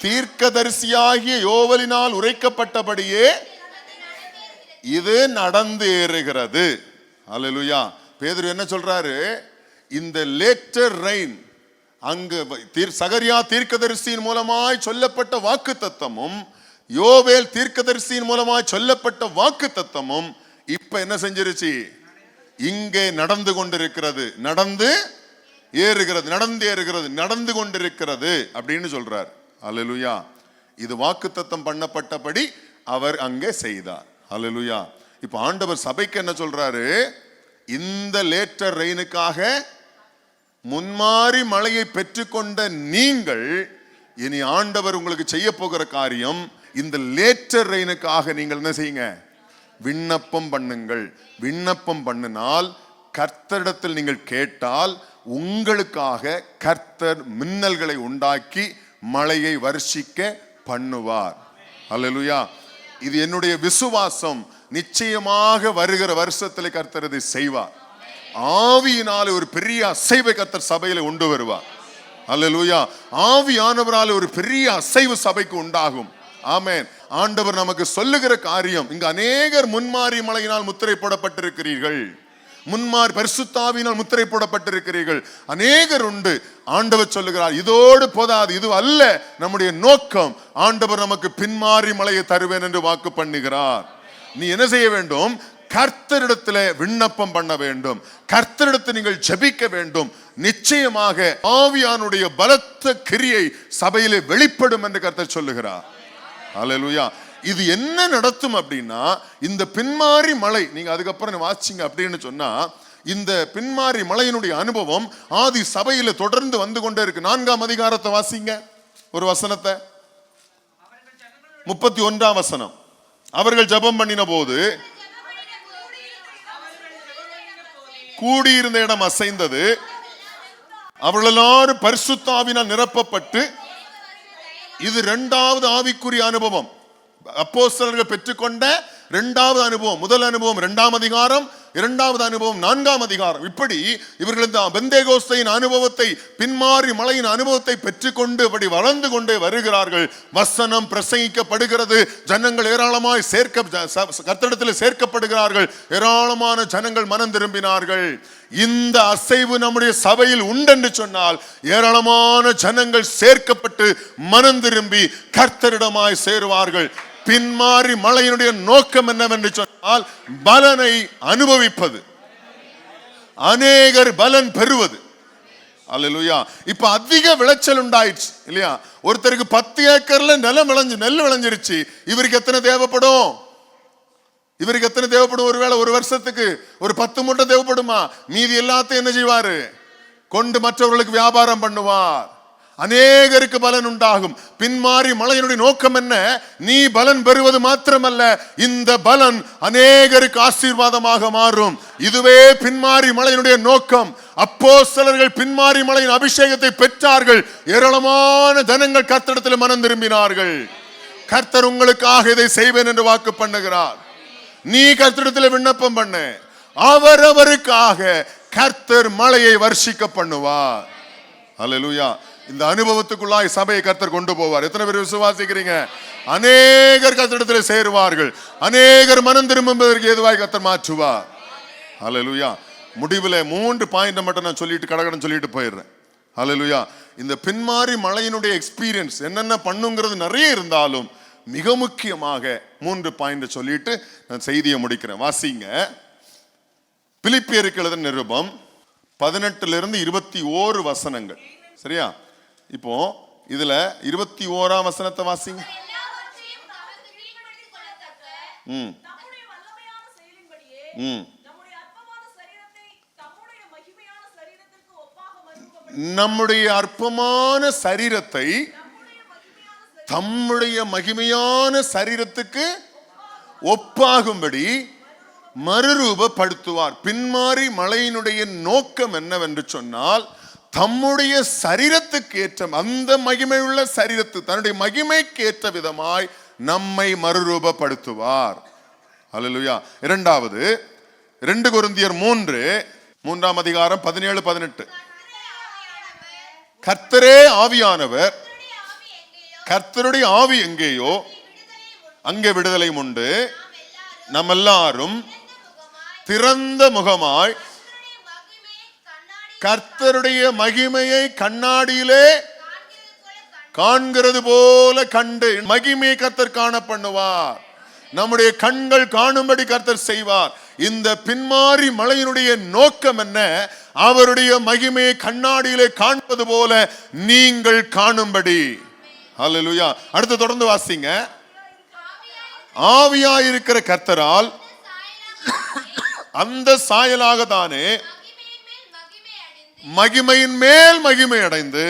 தீர்க்கதரிசியாகிய யோவேலினால் உரைக்கப்பட்டபடியே இது நடந்தேறுகிறது. அல்லேலூயா. பேதுரு என்ன சொல்றாரு? இந்த லேட்டர் ரெயின், அங்கு சகரியா தீர்க்கதரிசியின் மூலமாய் சொல்லப்பட்ட வாக்கு தத்தமும் யோவேல் தீர்க்கதரிசியின் மூலமாய் சொல்லப்பட்ட வாக்கு தத்தமும் இப்ப என்ன செஞ்சிருச்சு? இங்கே நடந்து கொண்டிருக்கிறது, நடந்து ஏறுகிறது, நடந்து கொண்டிருக்கிறது அப்படின்னு சொல்றார். அல்லேலூயா. இது வாக்குத்தத்தம் பண்ணப்பட்டபடி அவர் அங்கே செய்தார். அல்லேலூயா. இப்ப ஆண்டவர் சபைக்கு என்ன சொல்றாரு? இந்த லேட்டர் ரெயினுக்காக முன்மாரி மழையை பெற்றுக்கொண்ட நீங்கள் இனி ஆண்டவர் உங்களுக்கு செய்ய போகிற காரியம், இந்த லேட்டர் ரெயினுக்காக நீங்கள் என்ன செய்யுங்க? விண்ணப்பம் பண்ணுங்கள். விண்ணப்பம் பண்ணினால் கர்த்தரிடத்தில் நீங்கள் கேட்டால் உங்களுக்காக கர்த்தர் மின்னல்களை உண்டாக்கி மழையை வருஷிக்க பண்ணுவார். அல்லேலூயா. இது என்னுடைய விசுவாசம். நிச்சயமாக வருகிற வருஷத்தில் கர்த்தர் இதை செய்வார். ஆவியினாலே ஒரு பெரிய அசைவை கர்த்தர் சபையில உண்டு வருவார். அல்லேலூயா. ஆவியானவரால் ஒரு பெரிய அசைவு சபைக்கு உண்டாகும். ஆமென். ஆண்டவர் நமக்கு சொல்லுகிற காரியம், இங்கு அநேகர் முன்மாரி மலையினால் முத்திரை போடப்பட்டிருக்கிறீர்கள், முன்மாரி பரிசுத்த ஆவியினால் முத்திரை போடப்பட்டிருக்கிறீர்கள், அநேகர் உண்டு. ஆண்டவர் சொல்லுகிறார், இதோடு போதாது, இது அல்ல நம்முடைய நோக்கம். ஆண்டவர் நமக்கு பின்மாரி மலையை தருவேன் என்று வாக்கு பண்ணுகிறார். நீ என்ன செய்ய வேண்டும்? கர்த்தரிடத்திலே விண்ணப்பம் பண்ண வேண்டும், கர்த்தரிடத்தில் நீங்கள் ஜெபிக்க வேண்டும். நிச்சயமாக ஆவியானுடைய பலத்த கிரியை சபையிலே வெளிப்படும் என்று கர்த்தர் சொல்லுகிறார். அல்லேலூயா. இது என்ன நடத்தும் அப்படின்னா, இந்த பின்மாறி மலை நீங்க அதுக்கப்புறம் வாசிங்க அப்படின்னு சொன்னா, இந்த பின்மாறி மலையினுடைய அனுபவம் ஆதி சபையில தொடர்ந்து வந்து கொண்டே இருக்கு. 4ஆம் அதிகாரத்தை வாசிங்க ஒரு வசனத்தை, 31ஆம் வசனம். அவர்கள் ஜெபம் பண்ணின போது கூடியிருந்த இடம் அசைந்தது, அவர்கள் எல்லாரும் பரிசுத்த ஆவியினால் நிரப்பப்பட்டு, இது 2வது ஆவிக்குரிய அனுபவம், அப்போஸ்தலர்கள் பெற்றுக்கொண்ட 2வது அனுபவம். முதல் அனுபவம் 2ஆம் அதிகாரம், 2வது அனுபவம் 4ஆம் அதிகாரம். இப்படி இவர்கள் இந்த பெந்தேகோஸ்தையின் அனுபவத்தை, பின்மாறி மலையின் அனுபவத்தை பெற்றுக்கொண்டு அப்படி வளர்ந்து கொண்டே வருகிறார்கள். வசனம் பிரசங்கிக்கப்படுகிறது, ஜனங்கள் ஏராளமாய் கர்த்தரிடத்தில் சேர்க்கப்படுகிறார்கள், ஏராளமான ஜனங்கள் மனம் திரும்பினார்கள். இந்த அசைவு நம்முடைய சபையில் உண்டென்று சொன்னால், ஏராளமான ஜனங்கள் சேர்க்கப்பட்டு மனம் திரும்பி கர்த்தரிடமாய் சேருவார்கள். பின்மாறி மலையினுடைய நோக்கம் என்னவென்று சொன்னால், பலனை அனுபவிப்பது, அநேகர் பலன் பெறுவது. அல்லேலூயா. இப்ப அதிக விளைச்சல் உண்டாயிடுச்சு இல்லையா? ஒருத்தருக்கு 10 ஏக்கர்ல நெல் விளைஞ்சிருச்சு. இவருக்கு எத்தனை தேவைப்படும்? ஒருவேளை ஒரு வருஷத்துக்கு ஒரு 10 மூட்டை தேவைப்படுமா? மீதி எல்லாத்தையும் என்ன செய்வாரு? கொண்டு மற்றவர்களுக்கு வியாபாரம் பண்ணுவார். அநேகருக்கு பலன் உண்டாகும். பின்மாறி மலையினுடைய நோக்கம் என்ன? நீ பலன் பெறுவது மாத்திரமல்ல, இந்த பலன் அநேகருக்கு ஆசீர்வாதமாக மாறும். இதுவே பின்மாறி மலையினுடைய நோக்கம். அப்போஸ்தலர்கள் பின்மாறி மலையின் அபிஷேகத்தை பெற்றார்கள். ஏராளமான ஜனங்கள் கர்த்தரிடத்தில் மனம் திரும்பினார்கள். கர்த்தர் உங்களுக்காக இதை செய்வேன் என்று வாக்கு பண்ணுகிறார். நீ கர்த்தரிடத்தில் விண்ணப்பம் பண்ண, அவரவருக்காக கர்த்தர் மலையை வர்ஷிக்க பண்ணுவார். அல்லேலூயா. இந்த அனுபவத்துக்குள்ளாய் சபையை கர்த்தர் கொண்டு போவார். எத்தனை பேர் விசுவாசிக்கிறீங்க? அநேகர் கர்த்தரிடத்தில் சேருவார்கள், அநேகர் மனம் திரும்புவதற்கு ஏதுவாய் கர்த்தர் மாற்றுவார். அல்லேலூயா. முடிவில் 3 பாயிண்ட் மட்டும் நான் சொல்லிட்டு கடகடன் சொல்லிட்டு போயிடுறேன். அல்லேலூயா. இந்த பின்மாறி மலையினுடைய எக்ஸ்பீரியன்ஸ் என்னென்ன பண்ணுங்கிறது நிறைய இருந்தாலும், மிக முக்கியமாக 3 பாயிண்ட் சொல்லிட்டு நான் செய்தியை முடிக்கிறேன். வாசிங்க. பிலிப்பியருக்கு எழுதின நிருபம் 18 21 வசனங்கள். சரியா? இப்போ இதுல 21ஆம் வசனத்தை வாசிங்க. நம்முடைய அற்பமான சரீரத்தை தம்முடைய மகிமையான சரீரத்துக்கு ஒப்பாகும்படி மறுரூபப்படுத்துவார். பின்மாறி மலையினுடைய நோக்கம் என்னவென்று சொன்னால், தம்முடைய சரீரத்துக்கு ஏற்ற அந்த மகிமையுள்ள சரீரத்து தன்னுடைய மகிமைக்கு ஏற்ற விதமாய் நம்மை மறுரூபப்படுத்துவார். அல்லேலூயா. 2வது 2 கொரிந்தியர் 3ஆம் அதிகாரம் 17-18. கர்த்தரே ஆவியானவர், கர்த்தருடைய ஆவி எங்கேயோ அங்கே விடுதலை உண்டு. நம்ம எல்லாரும் திறந்த முகமாய் கர்த்தருடைய மகிமையை கண்ணாடியிலே காண்கிறது போல கண்டு மகிமையை கர்த்தர் காண பண்ணுவார். நம்முடைய கண்கள் காணும்படி கர்த்தர் செய்வார். இந்த பின்மாறி மலையினுடைய நோக்கம் என்ன? அவருடைய மகிமையை கண்ணாடியிலே காண்பது போல நீங்கள் காணும்படி. ஹல்லேலூயா. அடுத்து தொடர்ந்து வாசிங்க. ஆவியாயிருக்கிற கர்த்தரால் அந்த சாயலாக தானே மகிமையின் மேல் மகிமை அடைந்து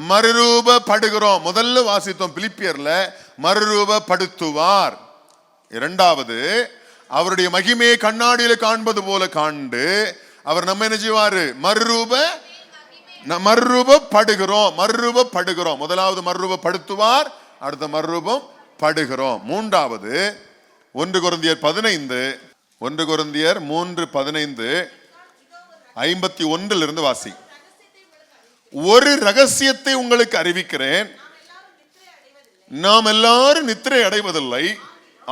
மறுரூபப்படுகிறோம். முதல்ல வாசித்தோம் பிலிப்பியர்ல, மறுரூபப்படுத்துவார். 2வது அவருடைய மகிமையை கண்ணாடியில காண்பது போல காண்டு அவர் நம்ம என்ன செய்வாரு? மறுரூபப்படுகிறோம். முதலாவது மறுரூபப்படுத்துவார், அடுத்த மறுரூபம் படுகிறோம். 3வது 1 கொரிந்தியர் 3:15 51 வாசி. ஒரு ரகசியத்தை உங்களுக்கு அறிவிக்கிறேன், நாம் எல்லாரும் நித்திரை அடைவதில்லை,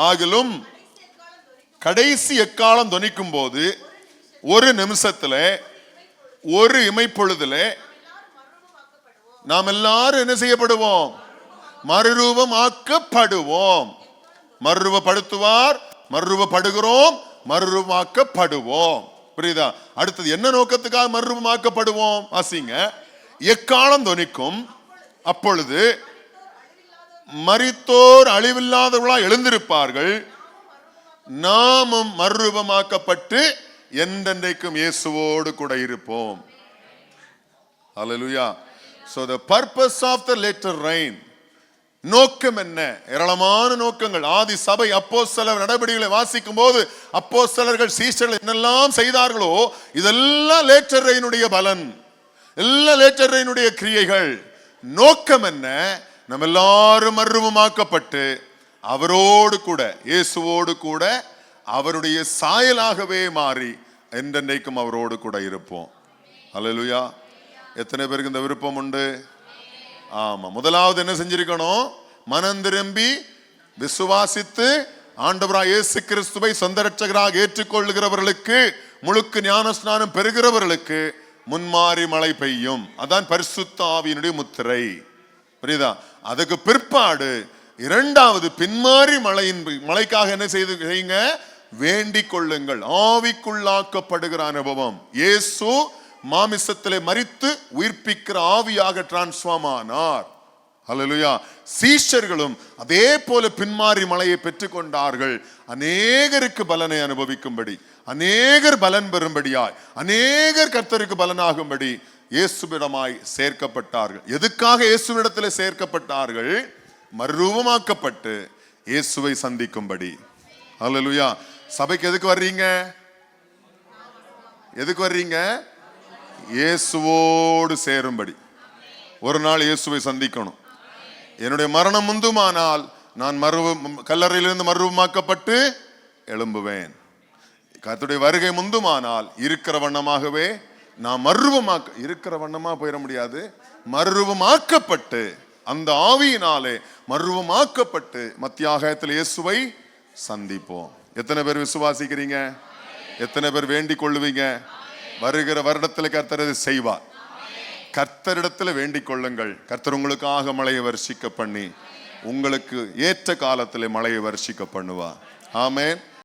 ஆகிலும் கடைசி எக்காலம் தொனிக்கும் போது ஒரு நிமிஷத்துல ஒரு இமைப்பொழுதுல நாம் எல்லாரும் என்ன செய்யப்படுவோம்? மறுரூபம் ஆக்கப்படுவோம். மறுரூபப்படுத்துவார், மறுரூபப்படுகிறோம், மறுரூபமாக்கப்படுவோம். புரியுதா? அடுத்தது என்ன நோக்கத்துக்காக மறுரூபமாக்கப்படுவோம்? வாசிங்க. எக்காலம் தொனிக்கும், அப்பொழுது மரித்தோர் அழிவில்லாதவர்களாய் எழுந்திருப்பார்கள், நாமும் மறுரூபமாக்கப்பட்டு என்றென்றைக்கும் இயேசுவோடு கூட இருப்போம். Hallelujah. So the purpose of the latter rain, நோக்கம் என்ன? ஏராளமான நோக்கங்கள். ஆதி சபை அப்போஸ்தலர் நடவடிக்கைகளை வாசிக்கும் போது அப்போஸ்தலர்கள் சீஷர்கள் என்னெல்லாம் செய்தார்களோ இதெல்லாம் லேட்டர் ரெயினுடைய பலன், எல்லாம் லேட்டர் ரெயினுடைய கிரியைகள். நோக்கம் என்ன? நம்ம எல்லாரும் மறுரூபமாக்கப்பட்டு அவரோடு கூட, இயேசுவோடு கூட, அவருடைய சாயலாகவே மாறி என்றென்றைக்கும் அவரோடு கூட இருப்போம். அல்லேலூயா. எத்தனை பேருக்கு இந்த விருப்பம் உண்டு? ஆமா. முதலாவது என்ன செஞ்சிருக்கணும்? மனம் திரும்பி விசுவாசித்து ஆண்டவராய் இயேசு கிறிஸ்துவை சொந்த இரட்சகராக ஏற்றுக்கொள்ளுகிறவர்களுக்கு, முழுக்கு ஞானஸ்நானம் பெறுகிறவர்களுக்கு முன்மாறி மழை பெய்யும். அதான் பரிசுத்த ஆவியினுடைய முத்திரை. புரியுதா? அதுக்கு பிற்பாடு இரண்டாவது பின்மாறி மழைக்காக என்ன செய்யுங்க? வேண்டிக் கொள்ளுங்கள். ஆவிக்குள்ளாக்கப்படுகிற அனுபவம். இயேசு மாமிசத்திலே மரித்து உயிர்ப்பிக்கிற ஆவியாக டிரான்ஸ்ஃபார்ம் ஆனார். ஹல்லேலூயா. சீஷர்களும் அதே போல பின்மாறி மழையை பெற்றுக் கொண்டார்கள். அநேகருக்கு பலனை அனுபவிக்கும்படி, அநேகர் பலன் பெறும்படியாய், அநேகர் கர்த்தருக்கு பலனாகும்படி இயேசுவிடமாய் சேர்க்கப்பட்டார்கள். எதுக்காக இயேசுவிடத்தில் சேர்க்கப்பட்டார்கள்? மறுரூபமாக்கப்பட்டு இயேசுவை சந்திக்கும்படி. ஹல்லேலூயா. சபைக்கு எதுக்கு வர்றீங்க? எதுக்கு வர்றீங்க? இயேசுவோடு சேரும்படி. ஒரு நாள் இயேசுவை சந்திக்கணும். என்னுடைய மரணம் முந்துமானால் நான் கல்லறையிலிருந்து மறுரூபமாக்கப்பட்டு எழும்புவேன். கர்த்தருடைய வருகை முந்துமானால் இருக்கிற வண்ணமாகவே நான் இருக்கிற வண்ணமா போயிட முடியாது, மறுரூபமாக்கப்பட்டு அந்த ஆவியினாலே மறுரூபமாக்கப்பட்டு மத்தியாகத்தில் இயேசுவை சந்திப்போம். எத்தனை பேர் விசுவாசிக்கிறீங்க? எத்தனை பேர் வேண்டிக் கொள்ளுவீங்க? வருகிற வருடத்தில் கர்த்தர் செய்வார். கர்த்தரிடத்தில் வேண்டிக் கொள்ளுங்கள். கர்த்தர் உங்களுக்காக மழையை வர்ஷிக்க பண்ணி உங்களுக்கு ஏற்ற காலத்தில் மழையை வர்ஷிக்க பண்ணுவார். ஆமென்.